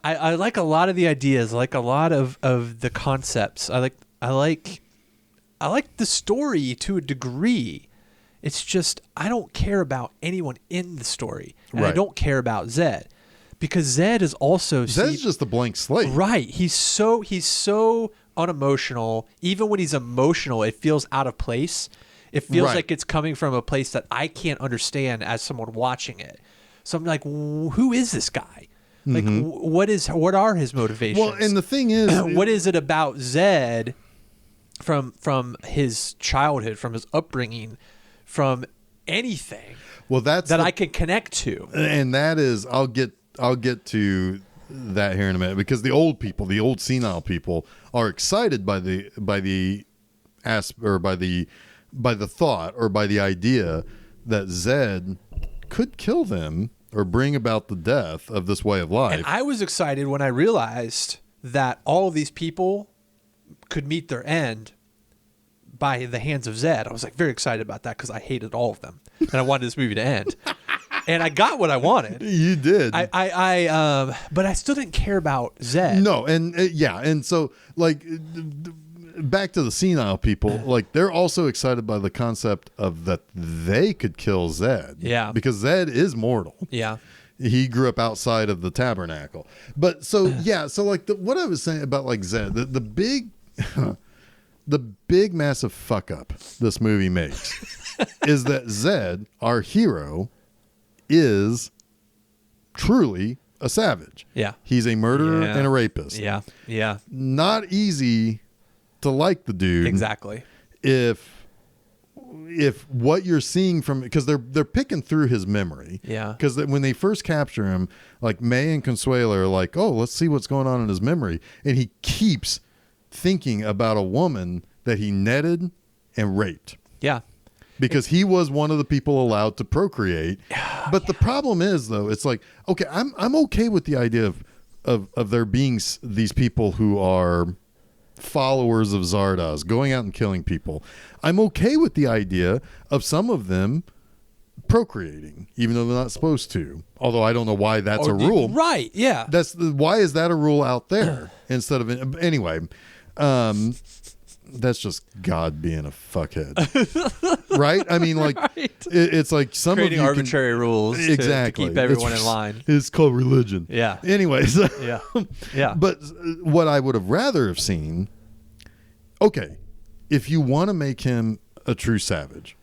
I like a lot of the ideas. I like a lot of the concepts. I like the story to a degree. It's just I don't care about anyone in the story, and I don't care about Zed, because Zed is also Zed's just a blank slate. Right? He's so unemotional. Even when he's emotional, it feels out of place. It feels like it's coming from a place that I can't understand as someone watching it. So I'm like, who is this guy? Like, what are his motivations? Well, and the thing is, what is it about Zed from his childhood, from his upbringing, from anything that I can connect to? And that is, I'll get to that here in a minute, because the old people, the old senile people, are excited by the thought or by the idea that Zed could kill them or bring about the death of this way of life. And I was excited when I realized that all of these people could meet their end by the hands of Zed. I was like very excited about that because I hated all of them and I wanted this movie to end. and I got what I wanted. You did. But I still didn't care about Zed. No, and and so like back to the senile people, like they're also excited by the concept of that they could kill Zed. Yeah. Because Zed is mortal. Yeah. He grew up outside of the tabernacle. But so so like what I was saying about like Zed, the big the big massive fuck up this movie makes is that Zed, our hero, is truly a savage. Yeah. He's a murderer and a rapist. Yeah. Yeah. Not easy to like the dude. Exactly. If what you're seeing from, because they're picking through his memory. Yeah. Because when they first capture him, like May and Consuelo are like, oh, let's see what's going on in his memory. And he keeps thinking about a woman that he netted and raped. Yeah. Because he was one of the people allowed to procreate. But the problem is, though, it's like, okay, I'm okay with the idea of there being these people who are followers of Zardoz going out and killing people. I'm okay with the idea of some of them procreating, even though they're not supposed to. Although I don't know why that's a rule. Right, yeah. Why is that a rule out there instead of anyway? That's just God being a fuckhead, right? I mean, like Right. It's like some Creating of you arbitrary rules to keep everyone in line. It's called religion. Yeah. Anyways, Yeah. Yeah. But what I would have rather have seen, okay, if you want to make him a true savage,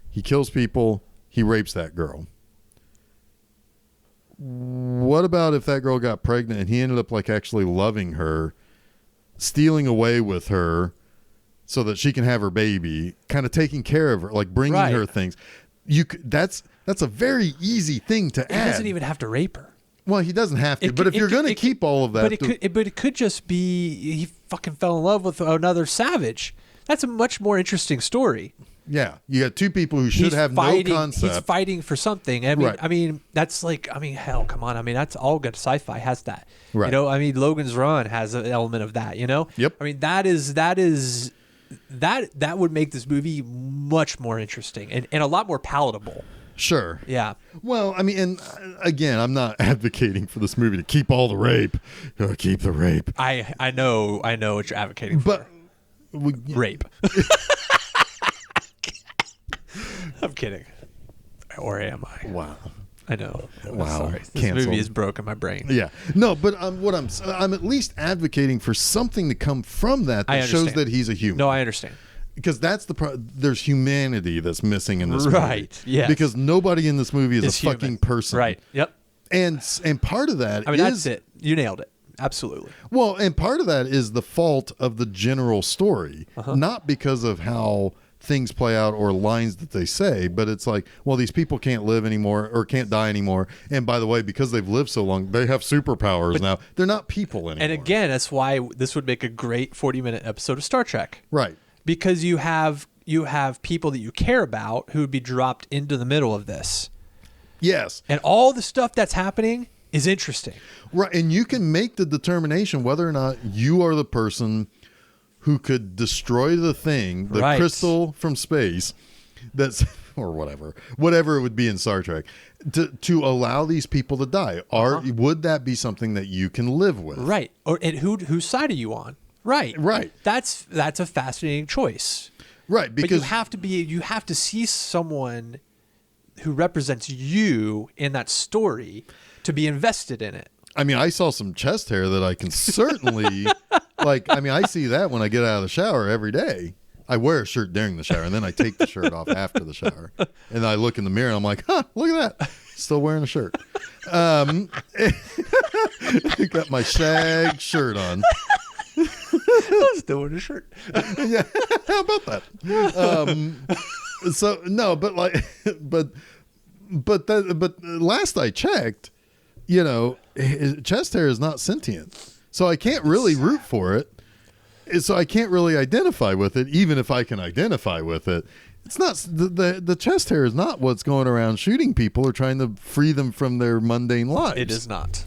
he kills people, he rapes that girl. What about if that girl got pregnant and he ended up like actually loving her, stealing away with her so that she can have her baby, kind of taking care of her, like bringing her things. That's a very easy thing to add. He doesn't even have to rape her. Well, he doesn't have to, but if you're going to keep all of that, but it could just be he fucking fell in love with another savage. That's a much more interesting story. Yeah, you got two people who should have no concept. He's fighting for something. I mean, that's like, hell, come on. I mean, that's all good sci-fi has that. Right. You know, I mean, Logan's Run has an element of that. You know. Yep. I mean, that would make this movie much more interesting and a lot more palatable. Sure. Yeah. Well, I mean, and again, I'm not advocating for this movie to keep all the rape. Keep the rape. I know what you're advocating for. But rape. I'm kidding. Or am I? Wow. I know. Wow. Sorry. This Canceled. movie is broken my brain. Yeah. No, but I'm at least advocating for something to come from that shows that he's a human. No, I understand. Because that's there's humanity that's missing in this movie. Right. Yes. Because nobody in this movie is a human. fucking person. Right. Yep. And part of that that's it. You nailed it. Absolutely. Well, and part of that is the fault of the general story, not because of how things play out or lines that they say, but it's like, well, these people can't live anymore or can't die anymore. And by the way, because they've lived so long, they have superpowers now. They're not people anymore. And again, that's why this would make a great 40-minute episode of Star Trek. Right. Because you have people that you care about who would be dropped into the middle of this. Yes. And all the stuff that's happening is interesting. Right. And you can make the determination whether or not you are the person who could destroy the thing, the crystal from space, that's or whatever it would be in Star Trek, to allow these people to die. Would that be something that you can live with? Right. And whose side are you on? Right. Right. That's a fascinating choice. Right. Because you have to see someone who represents you in that story to be invested in it. I mean, I saw some chest hair that I can certainly I see that when I get out of the shower every day. I wear a shirt during the shower and then I take the shirt off after the shower. And I look in the mirror and I'm like, look at that. Still wearing a shirt. Got my shag shirt on. Still wearing a shirt. Yeah. How about that? So no, but last I checked, chest hair is not sentient. So I can't really root for it. So I can't really identify with it, even if I can identify with it. It's not the chest hair is not what's going around shooting people or trying to free them from their mundane lives. It is not.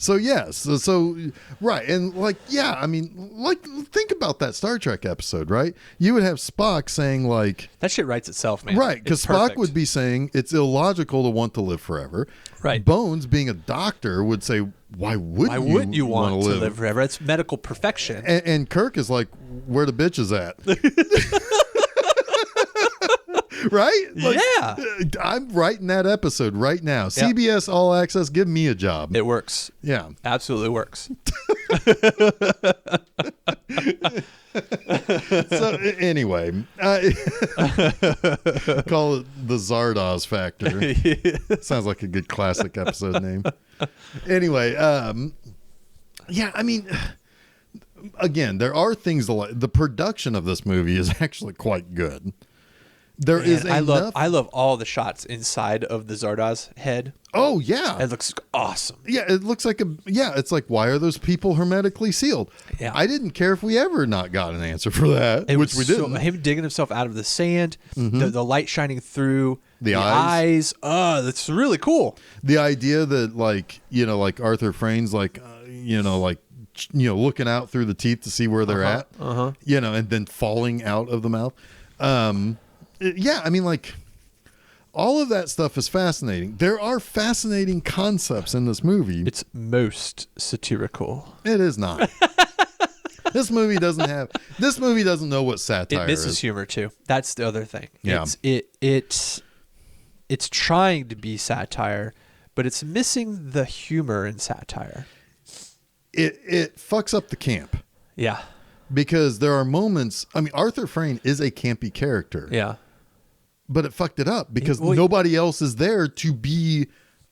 So yes, so right, and like I mean, like think about that Star Trek episode, right? You would have Spock saying like That shit writes itself, man. right, because It's Spock perfect. would be saying it's illogical to want to live forever. Right. Bones, being a doctor, would say, "Why wouldn't you want to to live forever? It's medical perfection. And Kirk is like, "Where the bitch is at?" Right? Like, Yeah. I'm writing that episode right now. CBS All Access, give me a job. It works. Yeah. Absolutely works. So anyway, call it the Zardoz factor. Sounds like a good classic episode name. Anyway, yeah, I mean, again, there are things the production of this movie is actually quite good. There is enough. I love all the shots inside of the Zardoz head. Oh yeah, It looks awesome. yeah. It looks like it's like, why are those people hermetically sealed? Yeah. I didn't care if we ever not got an answer for that, It which we was so- didn't. him digging himself out of the sand, the light shining through The eyes. Oh, that's really cool. The idea that like Arthur Frayn's like looking out through the teeth to see where they're at, and then falling out of the mouth. Yeah, I mean, like, all of that stuff is fascinating. There are fascinating concepts in this movie. It's most satirical. It is not. This movie doesn't know what satire It misses is. humor too. That's the other thing. Yeah. It's trying to be satire, but it's missing the humor in satire. It fucks up the camp Yeah. because there are moments. I mean, Arthur Frayn is a campy character. Yeah. But it fucked it up because Well, nobody else is there to be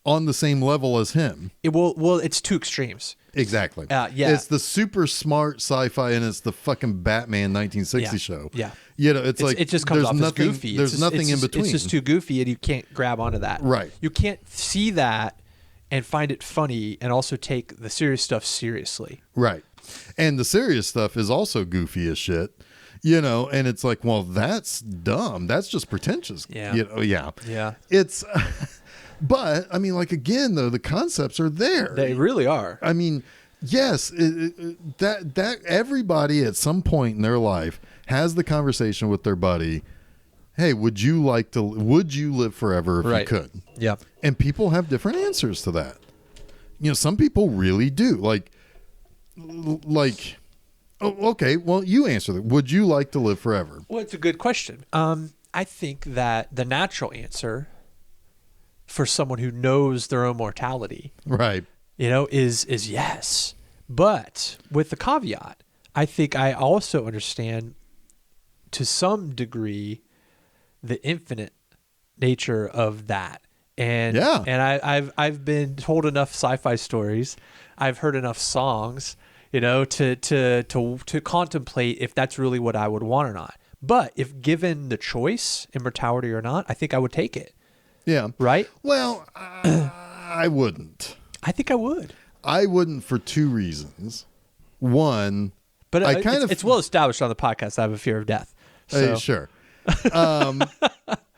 on the same level as him. It's two extremes. Exactly. Yeah. It's the super smart sci-fi and it's the fucking Batman 1960 Yeah. show. Yeah. It's like It just comes there's off nothing, as goofy. There's nothing in between. It's just too goofy, and you can't grab onto that. Right. You can't see that and find it funny, and also take the serious stuff seriously. Right. And the serious stuff is also goofy as shit. And it's like, well, that's dumb. That's just pretentious. Yeah. Yeah. It's, but I mean, like, again, though, the concepts are there. They really are. I mean, yes, that everybody at some point in their life has the conversation with their buddy. Hey, would you live forever if you could? Yeah. And people have different answers to that. Some people really do. Like, oh, okay, well, you answer that. Would you like to live forever? Well, it's a good question. I think that the natural answer for someone who knows their own mortality, Right. is yes. But with the caveat, I think I also understand to some degree the infinite nature of that. And Yeah. and I've been told enough sci-fi stories. I've heard enough songs, to contemplate if that's really what I would want or not. But if given the choice, immortality or not, I think I would take it. Yeah. Right? Well, I wouldn't. I think I would. I wouldn't for two reasons. One, But I it's well established on the podcast I have a fear of death. So sure.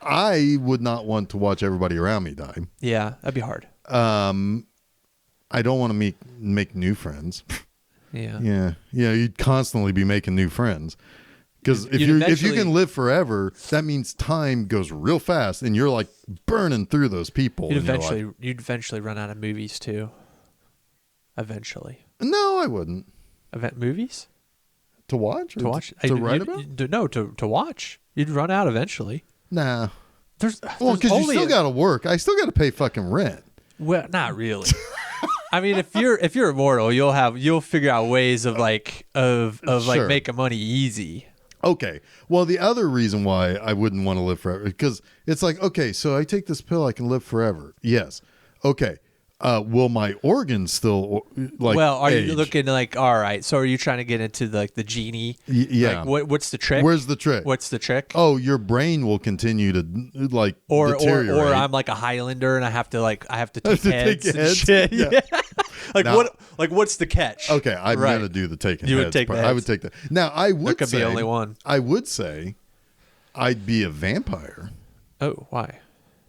I would not want to watch everybody around me die. yeah, that'd be hard. I don't want to make new friends. Yeah. Yeah. You'd constantly be making new friends. Because if you eventually- can live forever, that means time goes real fast, and you're like burning through those people. You'd in your life. eventually run out of movies too. Eventually. No, I wouldn't. Movies? To watch? Or To watch? To write about? No, to watch. You'd run out eventually. Nah. There's Well, because you only still got to work. I still got to pay fucking rent. Well, not really. I mean, if you're immortal, you'll figure out ways of Sure. making money easy. Okay. Well, the other reason why I wouldn't want to live forever, because it's like, okay, so I take this pill, I can live forever. Yes. Okay. Will my organs still Well, are age? you looking like, all right, so are you trying to get into the genie? Yeah. Like, what's the trick? Where's the trick? What's the trick? Oh, your brain will continue to deteriorate. Or I'm like a Highlander and I have to take to heads take and heads? shit. Yeah. Yeah. Now- what's the catch? Okay, I'm Right. gonna do the taking You would heads take the part. I heads. would take that. Now I would There could say be only one. I would say I'd be a vampire Oh, why?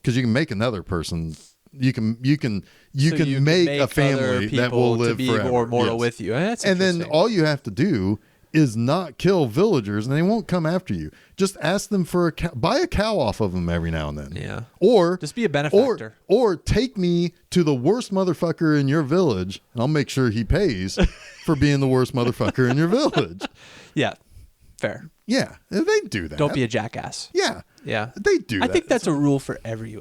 because you can make another person make a other family that people will to live be forever. more mortal Yes. with you. That's And then interesting. all you have to do is not kill villagers, and they won't come after you. Just ask them for a cow. Buy a cow off of them every now and then. Yeah. Or Just be a benefactor. Or take me to the worst motherfucker in your village, and I'll make sure he pays for being the worst motherfucker in your village. Yeah. Fair. Yeah, they do that. Don't be a jackass. Yeah, Yeah. they do. I that. think that's a rule for every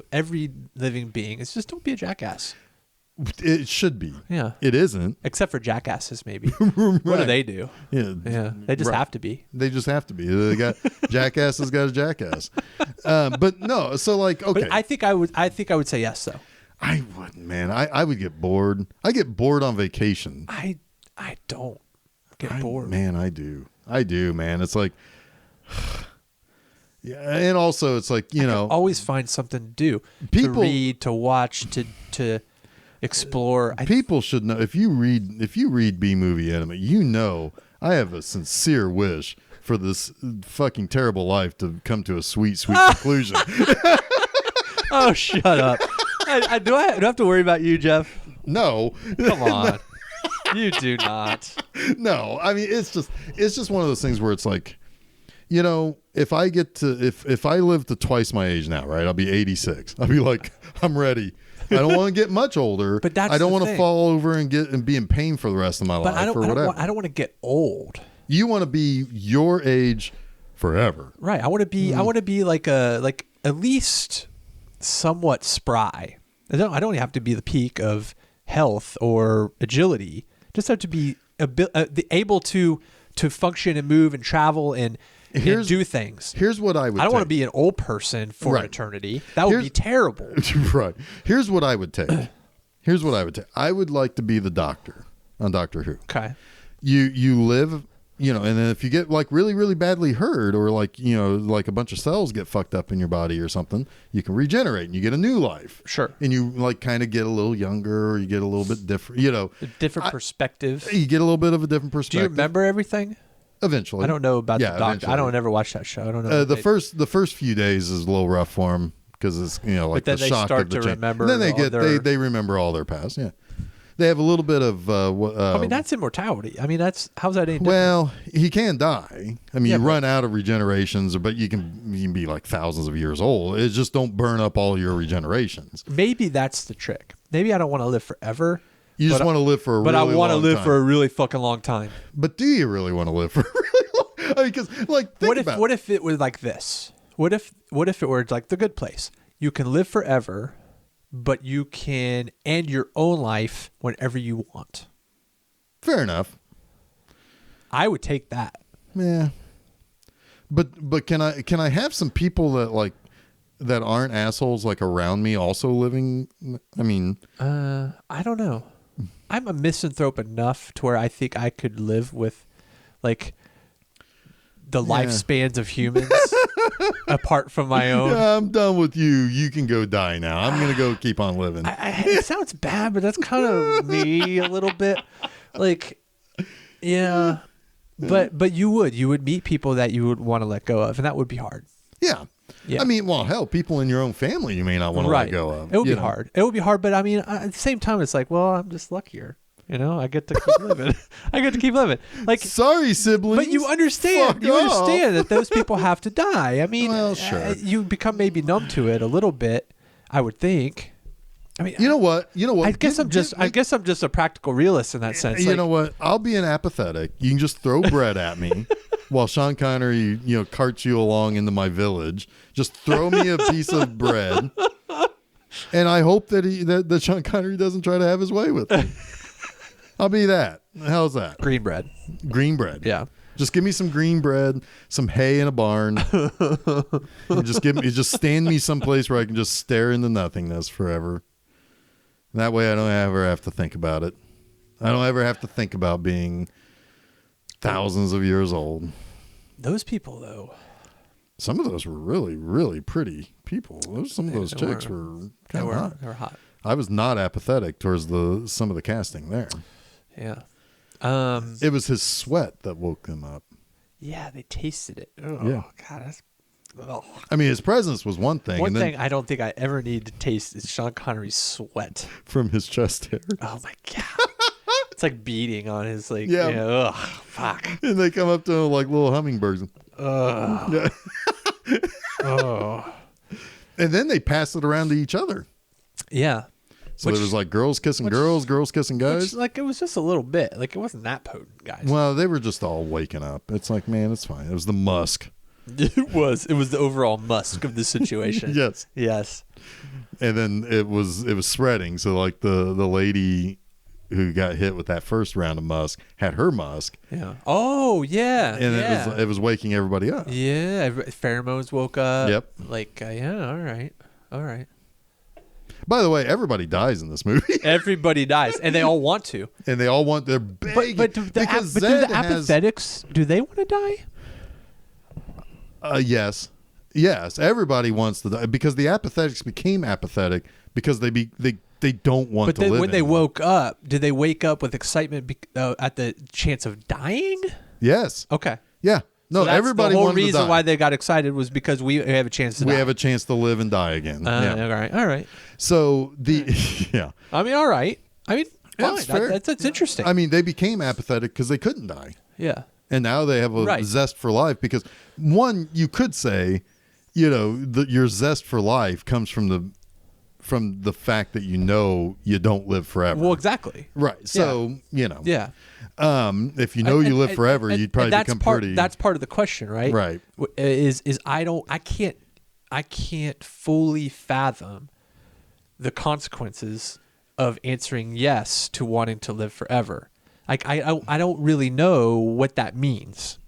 living being. It's just don't be a jackass. It should be. Yeah. It isn't. Except for jackasses, maybe. What do they do? Yeah. Yeah. They just Right. have to be. They just have to be. They got jackass has got a jackass. But no, so like okay. But I think I would say yes though. I wouldn't, man. I would get bored. I get bored on vacation. I don't get bored. Man, I do. I do, man. It's like yeah, and also it's like, you know, Always find something to do. People- to read, to watch, to explore. people should know if you read B movie anime, you know I have a sincere wish for this fucking terrible life to come to a sweet conclusion. Oh, shut up. Do I have to worry about you, Jeff? No. Come on. You do not. No. I mean, it's just one of those things where it's like, you know, if I live to twice my age now, right? I'll be 86. I'll be like, I'm ready. I don't want to get much older. But that's I don't the want to thing. fall over and be in pain for the rest of my But life I don't whatever. want to get old. You want to be your age forever. Right. I want to be like at least somewhat spry. I don't have to be the peak of health or agility. Just have to be able to function and move and travel and do things. Here's what I would I don't want to take. be an old person for Right. eternity. That would be terrible. Right. Here's what I would take. I would like to be the doctor on Doctor Who. Okay. You live, you know, and then if you get like really, really badly hurt or like, you know, like a bunch of cells get fucked up in your body or something, you can regenerate and you get a new life. Sure. And you like kind of get a little younger or you get a little bit different, you know. A different perspective. You get a little bit of a different Do perspective. you remember everything? Eventually. I don't know about the doctor. eventually. I don't ever watch that show. I don't know. The first few days is a little rough for them because it's, you know, like But then the they shock start of the to change. remember And then they all get their- they remember all their past. Yeah, they have a little bit of. I mean, that's immortality. I mean, how's that any different? Well, he can die. I mean, Yeah, you but- run out of regenerations, but you can be like thousands of years old. It just don't burn up all your regenerations. Maybe that's the trick. Maybe I don't want to live forever. You just But- want to live for a But really I want to long live time. for a really fucking long time. But do you really want to live for a really long? I mean, because like, think about What if it was like this? What if it were like The Good Place? You can live forever, but you can end your own life whenever you want. Fair enough. I would take that. Yeah. But can I have some people that aren't assholes like around me also living? I mean, I don't know. I'm a misanthrope enough to where I think I could live with like the lifespans of humans apart from my own. yeah, I'm done with you. You can go die now. I'm gonna go keep on living. It sounds bad, but that's kind of me a little bit. Like, yeah. But you would meet people that you would want to let go of, and that would be hard. Yeah. Yeah. I mean, well, hell, people in your own family you may not want to let go of. It would you be know. hard. It would be hard, but I mean, at the same time, it's like, well, I'm just luckier. You know, I get to keep living. I get to keep living. Like, Sorry, siblings. but you understand. Fuck You off. understand that those people have to die. I mean, Well, sure. you become maybe numb to it a little bit. I would think. I mean, You know what? I guess I'm just a practical realist in that sense. You Like, know what? I'll be an apathetic. You can just throw bread at me while Sean Connery, you know, carts you along into my village. Just throw me a piece of bread, and I hope that Sean Connery doesn't try to have his way with me. I'll be that. How's that? green bread. Green bread. Yeah. Just give me some green bread, some hay in a barn. And just stand me someplace where I can just stare into nothingness forever. That way I don't ever have to think about it. I don't ever have to think about being thousands of years old. Those people, though. Some of those were really, really pretty people. Some of those They chicks were- were They kinda were hot. hot. I was not apathetic towards some of the casting there. Yeah. It was his sweat that woke them up. Yeah, they tasted it. Oh, Yeah. God, that's I mean, his presence was one thing. One and then thing I don't think I ever need to taste is Sean Connery's sweat. from his chest hair. Oh my god. It's like beating on his like. Yeah. Ugh, fuck. And they come up to him like little hummingbirds. Ugh. Yeah. Oh. And then they pass it around to each other. Yeah. So there was like girls kissing girls, girls kissing guys. Like it was just a little bit. Like it wasn't that potent, guys. Well, they were just all waking up. It's like, man, it's fine. It was the musk. It was the overall musk of the situation. Yes. Yes. And then it was spreading. So like the lady who got hit with that first round of musk had her musk. Yeah. Oh yeah. And yeah. it was waking everybody up. Yeah. Pheromones woke up. Yep. Like yeah. All right. By the way, everybody dies in this movie. Everybody dies, and they all want to. And they all want their big. But do the apathetics? Do they want to die? Yes. Everybody wants to die because the apathetics became apathetic because they don't want to live. But when they woke up, did they wake up with excitement at the chance of dying? Yes. Okay. Yeah. No, so that's everybody the whole wanted to reason die. why they got excited was because we have a chance to die. We have a chance to live and die again. Yeah. All right. So yeah. I mean, all right. I mean, fine. That's fair. That's interesting. I mean, they became apathetic because they couldn't die. Yeah. And now they have a zest for life because one, you could say, your zest for life comes from the fact that you don't live forever. Well, exactly. Right. So, Yeah. If you live forever, you'd probably become pretty. That's part of the question, right? Right. I can't fully fathom the consequences of answering yes to wanting to live forever. Like I don't really know what that means.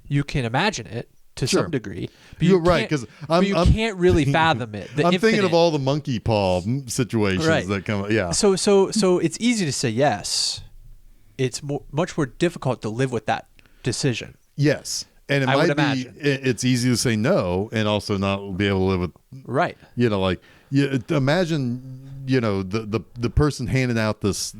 You can imagine it to some degree, but you're right because you can't really fathom it. I'm thinking of all the monkey paw situations that come up. Yeah. So it's easy to say yes. It's much more difficult to live with that decision. Yes. And it might be, it's easy to say no and also not be able to live with. Right. Imagine, the person handing out this,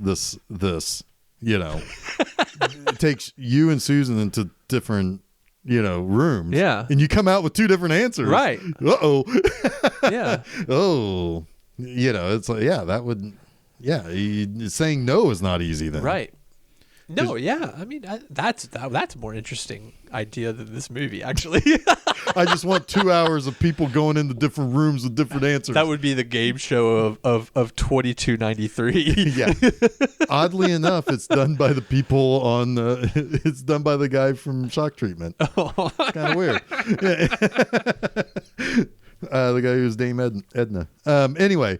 it takes you and Susan into different, rooms. Yeah. And you come out with two different answers. Right. Uh-oh. Yeah. Oh, it's like, saying no is not easy then. Right. No, yeah. I mean, that's a more interesting idea than this movie, actually. I just want 2 hours of people going into different rooms with different answers. That would be the game show of 2293. Yeah. Oddly enough, it's done by the people on. It's done by the guy from Shock Treatment. Oh. It's kind of weird. The guy who's Dame Edna. Anyway,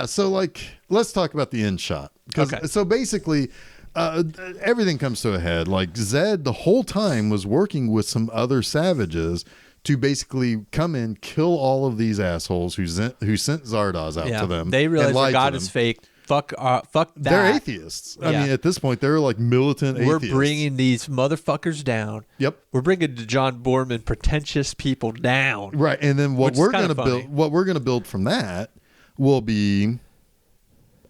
So let's talk about the end shot. Okay. So basically. Everything comes to a head. Like Zed the whole time was working with some other savages to basically come in, kill all of these assholes who sent Zardoz out to them. They realize their God is fake. Fuck that. They're atheists. I mean, at this point, they're like militant atheists. We're bringing these motherfuckers down. Yep. We're bringing the John Boorman pretentious people down. Right, and then what we're gonna build from that will be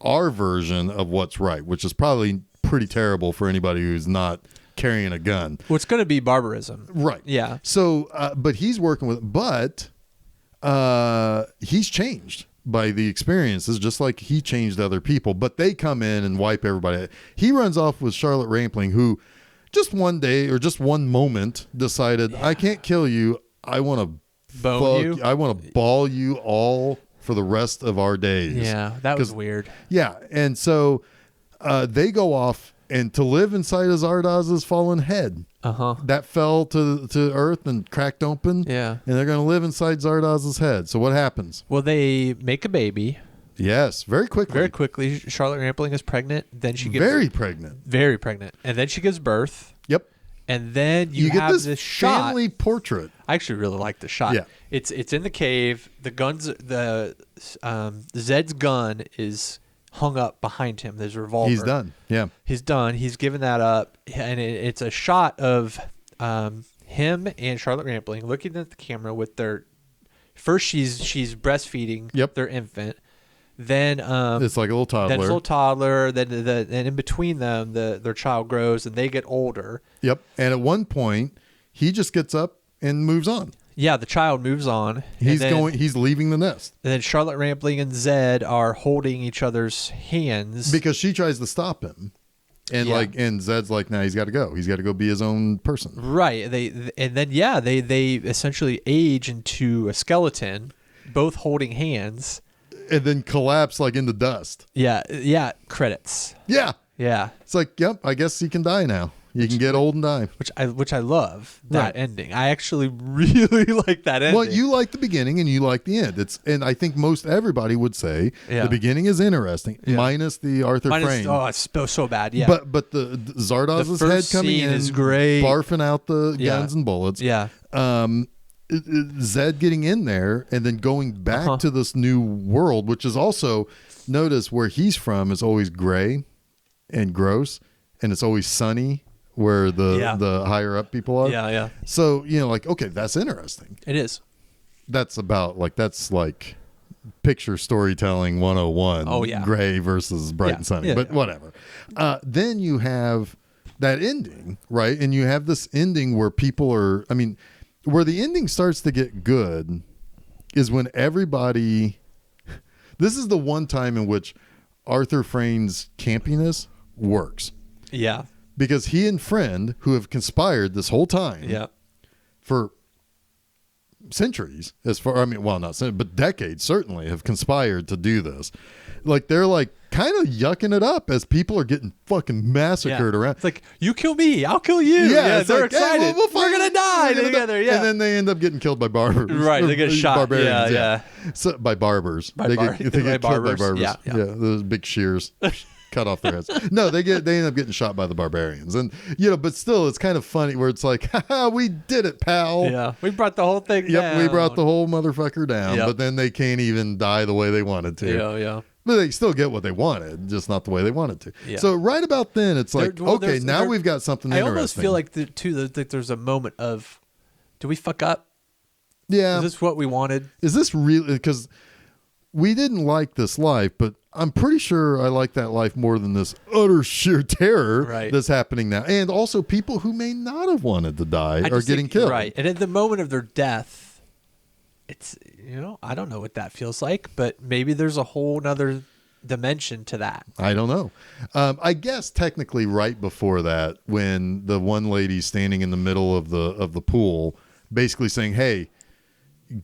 our version of what's right, which is probably pretty terrible for anybody who's not carrying a gun. Well, it's going to be barbarism. Right. Yeah. So, but he's working with, he's changed by the experiences, just like he changed other people, but they come in and wipe everybody. He runs off with Charlotte Rampling, who just one day or just one moment decided, I can't kill you. I want to bone you. I want to ball you all for the rest of our days. Yeah. That was weird. Yeah. And so, they go off and to live inside of Zardoz's fallen head. That fell to earth and cracked open. Yeah. And they're going to live inside Zardoz's head. So what happens? Well, they make a baby. Yes, very quickly. Very quickly. Charlotte Rampling is pregnant. Then she gets very pregnant. And then she gives birth. Yep. And then you get have this shot. family portrait. I actually really like the shot. Yeah. It's in the cave. Zed's gun is hung up behind him. There's a revolver. He's done. Yeah. He's done. He's given that up. And it's a shot of him and Charlotte Rampling looking at the camera with their... First, she's breastfeeding their infant. Then it's like a little toddler. Then it's a little toddler. Then in between them, their child grows and they get older. Yep. And at one point, he just gets up and moves on. Yeah, the child moves on. He's leaving the nest. And then Charlotte Rampling and Zed are holding each other's hands. Because she tries to stop him. And and Zed's like, nah, he's got to go. He's got to go be his own person. Right. They essentially age into a skeleton, both holding hands. And then collapse like in the dust. Yeah. Credits. Yeah. Yeah. It's like, yep, I guess he can die now. You can get old and die. Which I love that ending. I actually really like that ending. Well, you like the beginning and you like the end. And I think most everybody would say the beginning is interesting, minus the Arthur frame. Oh, it's so bad. Yeah. But the Zardoz's head coming in is great, barfing out the guns and bullets. Yeah. Zed getting in there and then going back to this new world, which is also, notice where he's from is always gray and gross, and it's always sunny where the higher up people are. Yeah. So, okay, that's interesting. It is. That's like picture storytelling 101. Oh, yeah. Gray versus bright and sunny, but whatever. Then you have that ending, right? And you have this ending where where the ending starts to get good is when everybody, this is the one time in which Arthur Frame's campiness works. Yeah. Because he and Friend, who have conspired this whole time for centuries, but decades certainly, have conspired to do this. Like, they're like kind of yucking it up as people are getting fucking massacred around. It's like, you kill me, I'll kill you. Yeah, they're like, excited. Hey, we're going to die together. Yeah. And then they end up getting killed by barbers. Right, they get shot. Barbarians, Yeah. So, by barbers. They get killed by barbers. Yeah, those big shears. Cut off their heads. No, they end up getting shot by the barbarians. And, but still, it's kind of funny where it's like, haha, we did it, pal. Yeah. We brought the whole thing down. We brought the whole motherfucker down. But then they can't even die the way they wanted to. Yeah. But they still get what they wanted, just not the way they wanted to. Yeah. So right about then, it's like, now we've got something interesting. I almost feel like, there's a moment of, do we fuck up? Yeah. Is this what we wanted? Is this really? Because we didn't like this life, but I'm pretty sure I like that life more than this utter sheer terror that's happening now. And also people who may not have wanted to die are getting killed. Right. And at the moment of their death, it's, I don't know what that feels like, but maybe there's a whole nother dimension to that. I don't know. I guess technically right before that, when the one lady's standing in the middle of the pool, basically saying, hey,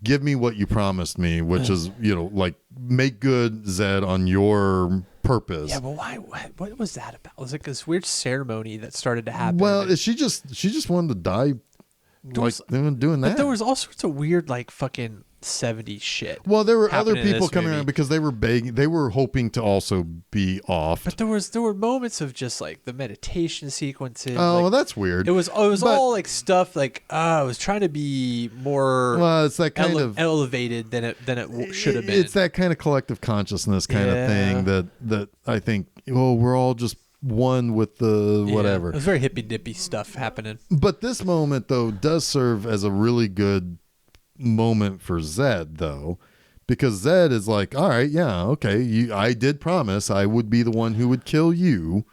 give me what you promised me, which is, like, make good, Zed, on your purpose. Yeah, but why? What was that about? It was like this weird ceremony that started to happen. Well, she just wanted to die, doing that. But there was all sorts of weird, like, fucking 70s shit. Well, there were other people coming around because they were begging. They were hoping to also be off. But there were moments of just like the meditation sequences. Oh, like, well, that's weird. It was all like stuff like I was trying to be more. Well, it's that kind of elevated than it should have been. It's that kind of collective consciousness kind of thing that I think. Well, we're all just one with the whatever. It was very hippy dippy stuff happening. But this moment though does serve as a really good moment for Zed though, because Zed is like, all right, yeah, okay, I did promise I would be the one who would kill you,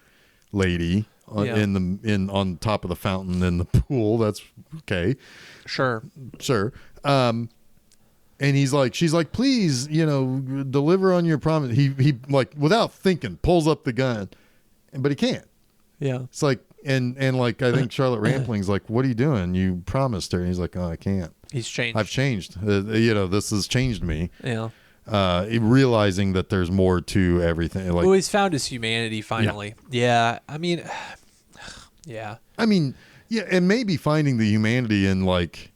lady, on top of the fountain in the pool. That's okay. Sure. And she's like, please, deliver on your promise. He like without thinking pulls up the gun, but he can't. Yeah. It's like, and like, I think Charlotte Rampling's like, what are you doing? You promised her. And he's like, oh, I can't. He's changed. I've changed. This has changed me. Yeah. Realizing that there's more to everything. Like, well, he's found his humanity finally. Yeah. I mean, yeah. And maybe finding the humanity in like,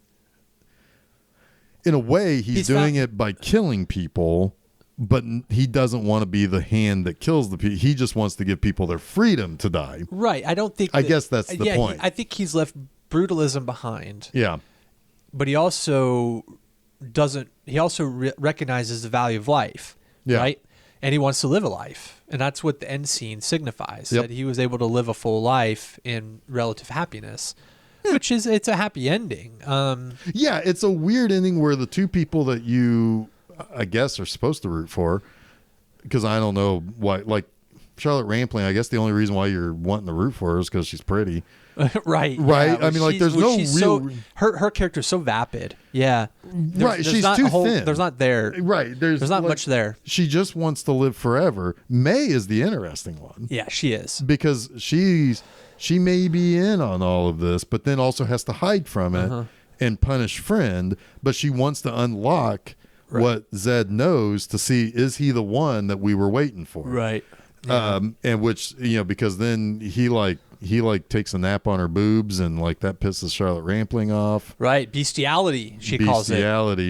in a way, he's doing it by killing people, but he doesn't want to be the hand that kills the people. He just wants to give people their freedom to die. Right. I guess that's the point. I think he's left brutalism behind. Yeah. But he also recognizes the value of life, right? And he wants to live a life. And that's what the end scene signifies, that he was able to live a full life in relative happiness, which is, it's a happy ending. It's a weird ending where the two people that you, I guess, are supposed to root for, because I don't know why, like, Charlotte Rampling, I guess the only reason why you're wanting to root for her is because she's pretty. Right. Right. Yeah, I mean, like, there's no real. Her character's so vapid. Yeah. Right. She's too thin. There's not there. Right. There's not like, much there. She just wants to live forever. May is the interesting one. Yeah, she is. Because she may be in on all of this, but then also has to hide from it and punish Friend. But she wants to unlock what Zed knows to see, is he the one that we were waiting for? Right. Yeah. And which, because then he takes a nap on her boobs, and like that pisses Charlotte Rampling off. Right. Bestiality, she calls it.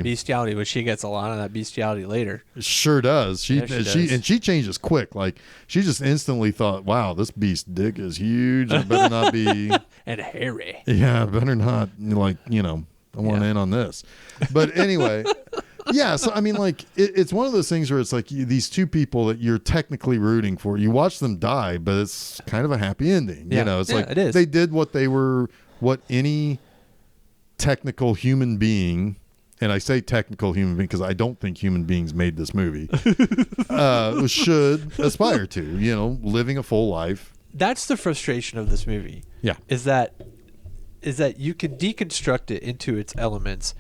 Bestiality, but she gets a lot of that bestiality later. Sure does. She changes quick. Like, she just instantly thought, wow, this beast dick is huge. It better not be and hairy. Yeah, better not, I want in on this. But anyway, yeah, so I mean, like, it's one of those things where it's like these two people that you're technically rooting for. You watch them die, but it's kind of a happy ending. Yeah. It's like it is. They did what any technical human being, and I say technical human being because I don't think human beings made this movie, should aspire to, living a full life. That's the frustration of this movie. Yeah. Is that you can deconstruct it into its elements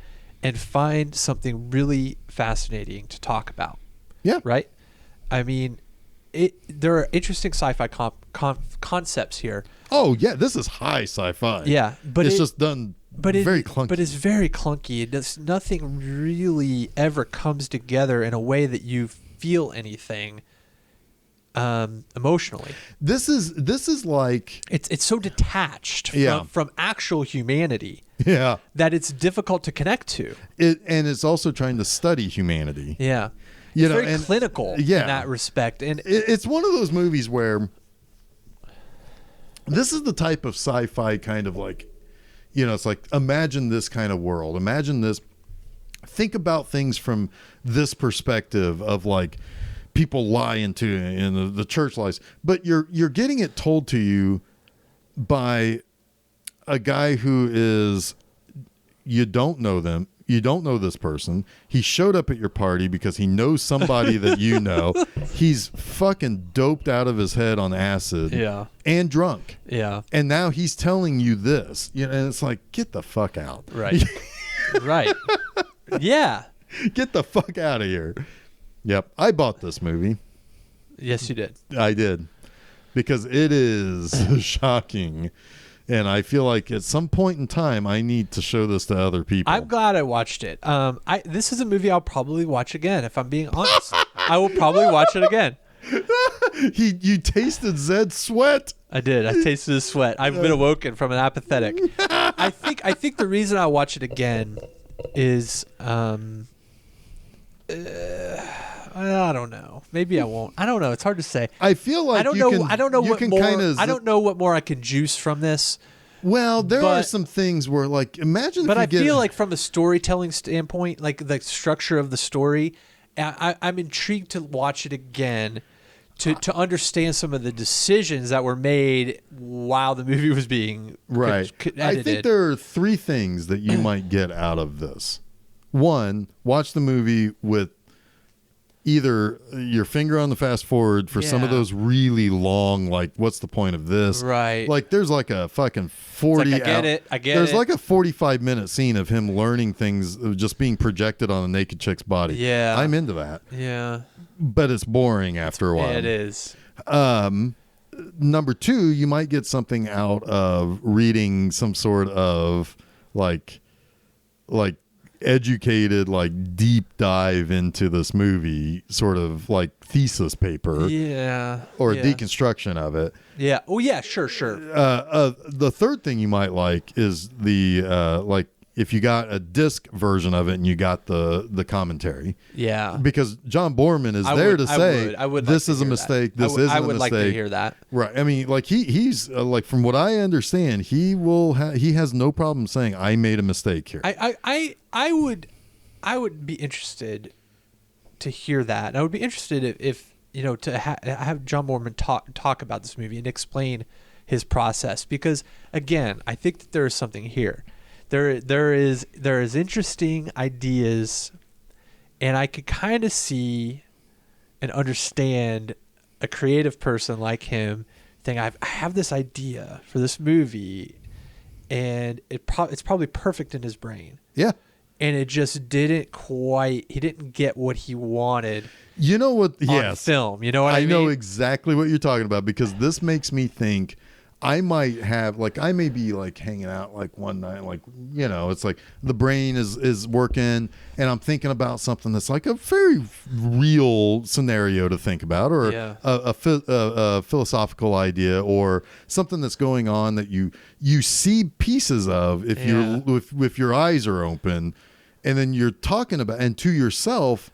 and find something really fascinating to talk about. Yeah. Right? I mean, there are interesting sci-fi concepts here. Oh, yeah. This is high sci-fi. Yeah. But it's just done very clunky. But it's very clunky. Nothing really ever comes together in a way that you feel anything emotionally. This is like it's so detached from actual humanity that it's difficult to connect to. And it's also trying to study humanity. It's very clinical in that respect. And it's one of those movies where this is the type of sci-fi kind of like, it's like, imagine this kind of world, imagine this, think about things from this perspective of like, people lie in the church lies, but you're getting it told to you by a guy who is, you don't know them, you don't know this person. He showed up at your party because he knows somebody that you know. He's fucking doped out of his head on acid and drunk. Yeah. And now he's telling you this. And it's like, get the fuck out. Right. Right. Yeah. Get the fuck out of here. Yep. I bought this movie. Yes, you did. I did. Because it is shocking. And I feel like at some point in time, I need to show this to other people. I'm glad I watched it. This is a movie I'll probably watch again, if I'm being honest. I will probably watch it again. You tasted Zed's sweat. I did. I tasted his sweat. I've been awoken from an apathetic. I think the reason I watch it again is I don't know. Maybe I won't. I don't know. It's hard to say. I feel like I don't know what more I can juice from this. Well, there are some things where, like, imagine. But I feel like from a storytelling standpoint, like the structure of the story, I'm intrigued to watch it again to understand some of the decisions that were made while the movie was being edited. I think there are three things that you might get out of this. One, watch the movie with either your finger on the fast forward for some of those really long, like, what's the point of this? Right. Like, there's like a fucking 40 I get it. There's like a 45-minute scene of him learning things just being projected on a naked chick's body. Yeah. I'm into that. Yeah. But it's boring after a while. It is. Number two, you might get something out of reading some sort of like educated, like, deep dive into this movie, sort of like thesis paper, or a deconstruction of it. Yeah. Oh yeah, sure. The third thing you might like is the like, if you got a disc version of it and you got the commentary. Yeah. Because John Boorman is there to say this is a mistake. This isn't a mistake. I would like to hear that. Right. I mean, like, he's like, from what I understand, he has no problem saying, I made a mistake here. I would be interested to hear that. And I would be interested if to have John Boorman talk about this movie and explain his process, because again, I think that there is something here. There is interesting ideas, and I could kind of see and understand a creative person like him think I have this idea for this movie, and it's probably perfect in his brain. Yeah. And it just didn't quite. He didn't get what he wanted. You know what? On Yes. film. You know what I mean? know exactly what you're talking about, because this makes me think I might have, like, I may be like hanging out like one night, like, you know, it's like the brain is working and I'm thinking about something that's like a very real scenario to think about, or a philosophical idea, or something that's going on that you see pieces of if if your eyes are open, and then you're talking about, and to yourself,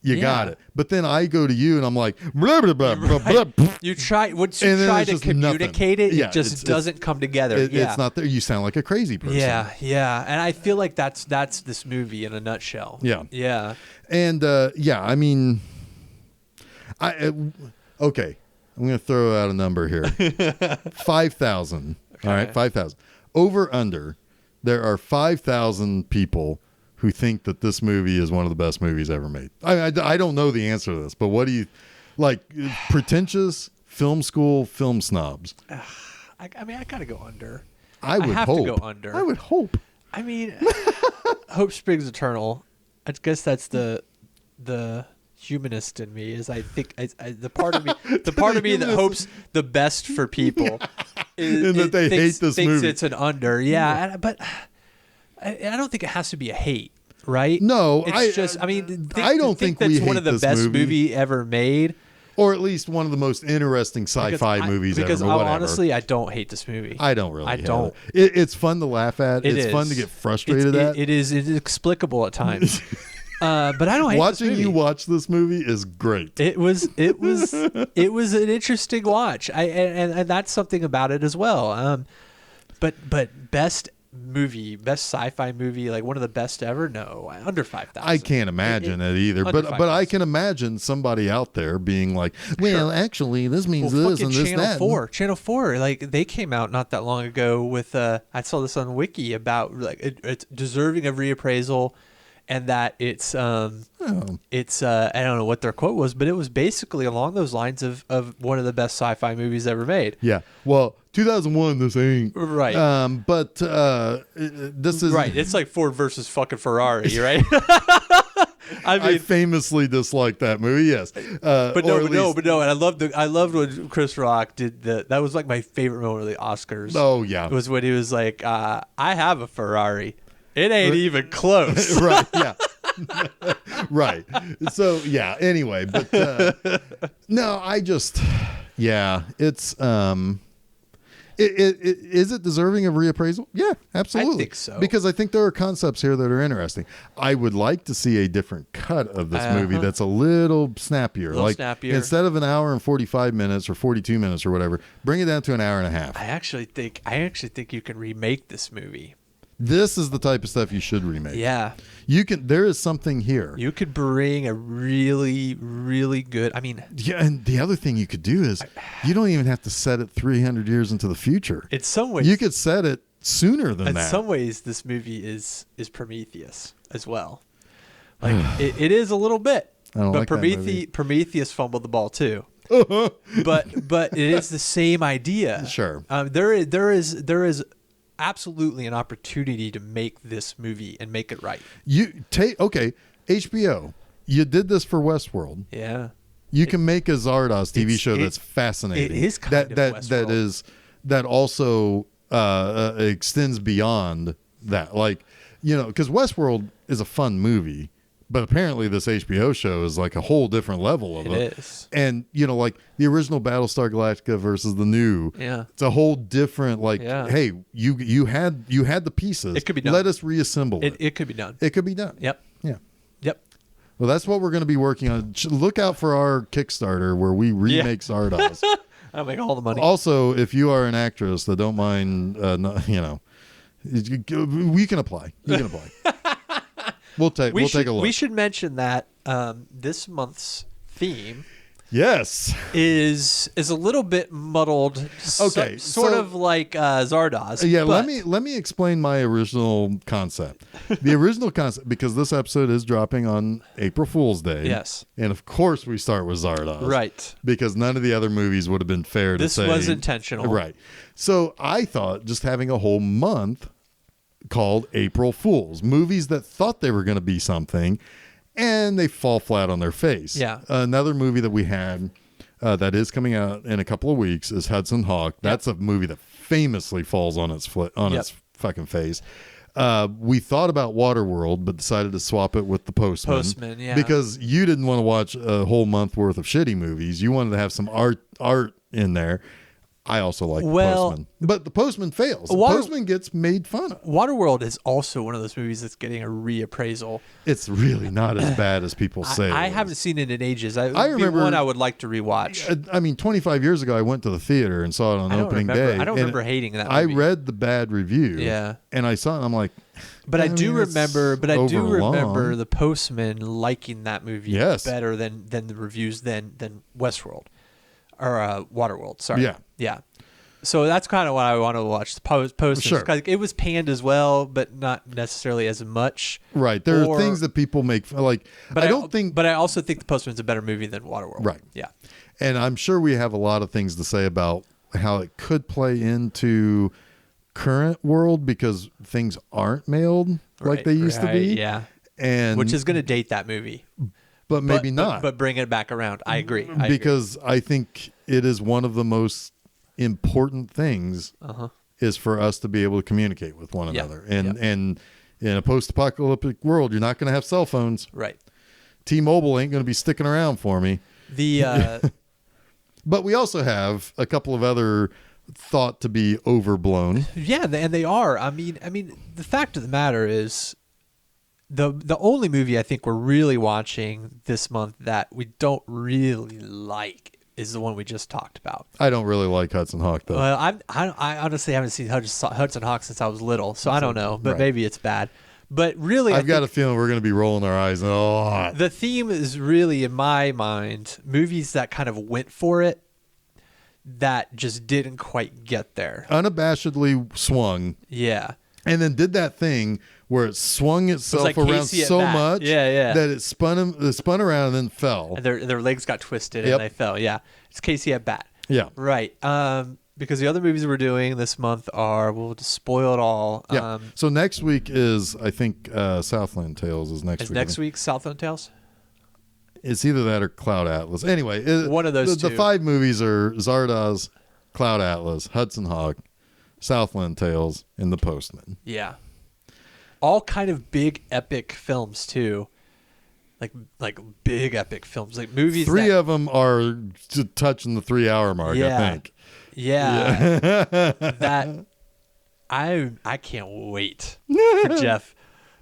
you got it. But then I go to you and I'm like, blah, blah, blah, blah, blah. You try to communicate it, it just doesn't come together. It's not there. You sound like a crazy person. Yeah. And I feel like that's this movie in a nutshell. Yeah. And I mean, okay, I'm going to throw out a number here. 5,000. Okay. All right, 5,000. Over under, there are 5,000 people who think that this movie is one of the best movies ever made. I don't know the answer to this, but what do you, like, pretentious film school film snobs? I mean, I gotta go under. I would have hope. to go under. I would hope. I mean, hope springs eternal. I guess that's the humanist in me. Is I think the part of me that hopes the best for people is, and that they hate this thinks movie. It's an under. Yeah. But I don't think it has to be a hate, right? No, it's just. I mean, I don't think that's we one hate of the this best movie ever made, or at least one of the most interesting sci-fi movies ever. Because honestly, I don't hate this movie. I don't really. I don't. It's fun to laugh at. It's fun to get frustrated at. It is inexplicable at times. But I don't hate watching this movie. You watch this movie is great. It was an interesting watch. And that's something about it as well. But best sci-fi movie, like one of the best ever? No, under 5,000. I can't imagine it either. But I can imagine somebody out there being like, well, actually, this means this and this that. Channel 4, like they came out not that long ago with I saw this on Wiki about like it's deserving of reappraisal. And that it's I don't know what their quote was, but it was basically along those lines of one of the best sci-fi movies ever made. Yeah. Well, 2001, this ain't right. But this is right. It's like Ford versus fucking Ferrari, right? I famously dislike that movie. Yes, but no. And I loved when Chris Rock did that was like my favorite moment of the Oscars. Oh yeah, it was when he was like, "I have a Ferrari." It ain't even close. Right, yeah. Right. So, yeah, anyway, but no, I just, it's, is it deserving of reappraisal? Yeah, absolutely. I think so. Because I think there are concepts here that are interesting. I would like to see a different cut of this movie that's a little snappier. Instead of an hour and 45 minutes or 42 minutes or whatever, bring it down to an hour and a half. I actually think you can remake this movie. This is the type of stuff you should remake. Yeah. You can. There is something here. You could bring a really, really good. I mean. Yeah, and the other thing you could do is you don't even have to set it 300 years into the future. In some ways, you could set it sooner than that. In some ways, this movie is Prometheus as well. Like it is a little bit. I don't like that movie. Prometheus fumbled the ball too. but it is the same idea. Sure. There is absolutely an opportunity to make this movie and make it right. HBO. You did this for Westworld. Yeah. You can make a Zardoz TV show that's fascinating. It is kind of Westworld. that also extends beyond that. Like, because Westworld is a fun movie, but apparently this HBO show is like a whole different level of it. It is. And, like the original Battlestar Galactica versus the new. Yeah. It's a whole different, hey, you had the pieces. It could be done. Let us reassemble it. It could be done. It could be done. Yep. Yeah. Yep. Well, that's what we're going to be working on. Look out for our Kickstarter where we remake Zardoz. I'll make all the money. Also, if you are an actress that don't mind, we can apply. You can apply. We'll take a look. We should mention that this month's theme Yes. is a little bit muddled. Okay, sort so- of like Zardoz. Yeah, but- let me explain my original concept. The original concept, because this episode is dropping on April Fool's Day. Yes. And of course we start with Zardoz. Right. Because none of the other movies would have been fair to This say. was intentional. Right. So I thought just having a whole month called April Fools, movies that thought they were going to be something and they fall flat on their face. Yeah. Another movie that we had that is coming out in a couple of weeks is Hudson Hawk. That's a movie that famously falls on its its fucking face. We thought about Waterworld, but decided to swap it with The Postman. Postman, yeah. Because you didn't want to watch a whole month worth of shitty movies. You wanted to have some art in there. I also like The Postman. But The Postman fails. The Postman gets made fun of. Waterworld is also one of those movies that's getting a reappraisal. It's really not as bad as people say. I haven't seen it in ages. I remember one I would like to rewatch. I mean, 25 years ago, I went to the theater and saw it on opening day. I don't and remember hating that movie. I read the bad review. Yeah. And I saw it and I'm like, But I do it's remember overlong. The Postman liking that movie Yes. better than the reviews than Westworld or Waterworld. Sorry. Yeah. Yeah. So that's kind of what I want to watch. The Postman. Sure. It was panned as well, but not necessarily as much. Right. There are things that people make like. But I don't think. But I also think The Postman's a better movie than Waterworld. Right. Yeah. And I'm sure we have a lot of things to say about how it could play into current world because things aren't mailed like they used to be. Yeah. And Which is going to date that movie. but maybe not. But bring it back around. I agree. Because I think it is one of the most important things is for us to be able to communicate with one another. And in a post-apocalyptic world, you're not going to have cell phones. Right. T-Mobile ain't going to be sticking around for me. But we also have a couple of other thought to be overblown. Yeah, and they are. I mean, the fact of the matter is, the only movie I think we're really watching this month that we don't really like is the one we just talked about. I don't really like Hudson Hawk though. Well, I honestly haven't seen Hudson Hawk since I was little, so I don't know. But maybe it's bad. But really, I've got a feeling we're going to be rolling our eyes. Oh, the theme is really, in my mind, movies that kind of went for it that just didn't quite get there. unabashedly swung. Yeah. And then did that thing where it swung itself like around Casey at so bat. much Yeah. that it spun around and then fell. And their legs got twisted Yep. and they fell. Yeah. It's Casey at bat. Yeah. Right. Because the other movies we're doing this month we'll just spoil it all. Yeah. So next week is, I think, Southland Tales is next Is week. next week Southland Tales? It's either that or Cloud Atlas. Anyway, One of those the two. 5 movies are Zardoz, Cloud Atlas, Hudson Hawk, Southland Tales, and The Postman. Yeah. All kind of big epic films too. Like big epic films. Like movies 3 of them are touching the 3-hour mark, Yeah. I think. Yeah. That I can't wait for Jeff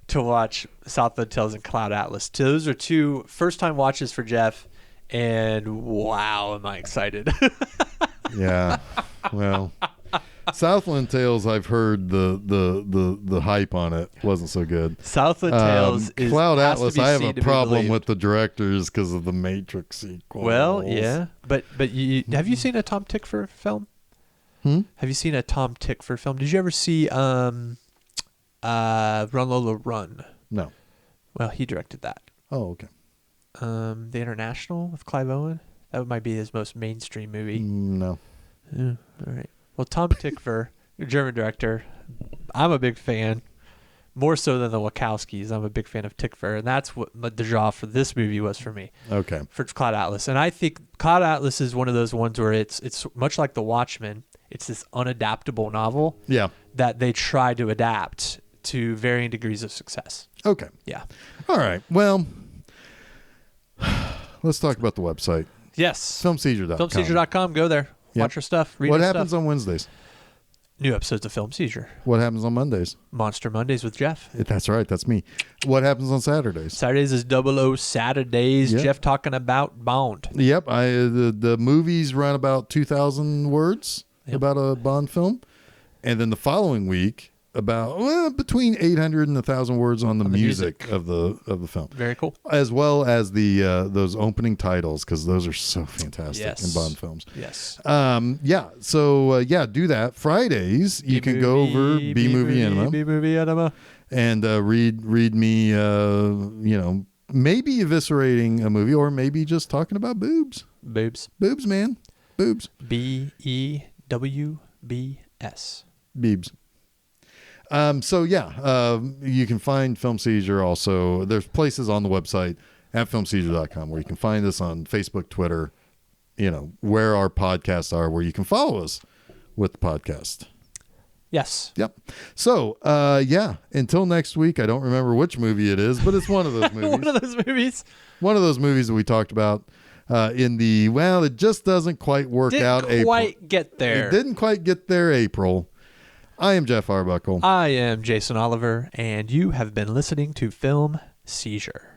to watch Southland Tales and Cloud Atlas. Those are 2 first time watches for Jeff, and wow, am I excited. Yeah. Well, Southland Tales, I've heard the hype on it wasn't so good. Southland Tales is Cloud has to Atlas. be I have seen a to be problem believed. with the directors because of the Matrix sequel. Well, yeah, but you have you seen a Tom Tykwer film? Have you seen a Tom Tykwer film? Did you ever see Run Lola Run? No. Well, he directed that. Oh, okay. The International with Clive Owen. That might be his most mainstream movie. No. Yeah, all right. Well, Tom Tykwer, German director, I'm a big fan. More so than the Wachowskis. I'm a big fan of Tykwer, and that's what the draw for this movie was for me. Okay. For Cloud Atlas. And I think Cloud Atlas is one of those ones where it's much like The Watchmen. It's this unadaptable novel Yeah. that they try to adapt to varying degrees of success. Okay. Yeah. All right. Well, let's talk about the website. Yes. Filmseizure.com. Filmseizure.com. Go there. Yep. Watch our stuff. Read What our happens stuff. on Wednesdays? New episodes of Film Seizure. What happens on Mondays? Monster Mondays with Jeff. That's right. That's me. What happens on Saturdays? Saturdays is 00 Saturdays. Yep. Jeff talking about Bond. Yep. The movies run about 2,000 words about a Bond film. And then the following week about between 800 and 1,000 words on the music of the film. Very cool. As well as the those opening titles, because those are so fantastic in Bond films. Yes. So do that. Fridays you can go over B-Movie Enema and read me maybe eviscerating a movie, or maybe just talking about boobs, man, boobs. BEWBS. Beebs. You can find Film Seizure also. There's places on the website at filmseizure.com where you can find us on Facebook, Twitter, where our podcasts are, where you can follow us with the podcast. Yes. Yep. So, until next week, I don't remember which movie it is, but it's one of those movies. One of those movies. One of those movies that we talked about it just doesn't quite work out. Didn't quite get there. It didn't quite get there, April. I am Jeff Arbuckle. I am Jason Oliver, and you have been listening to Film Seizure.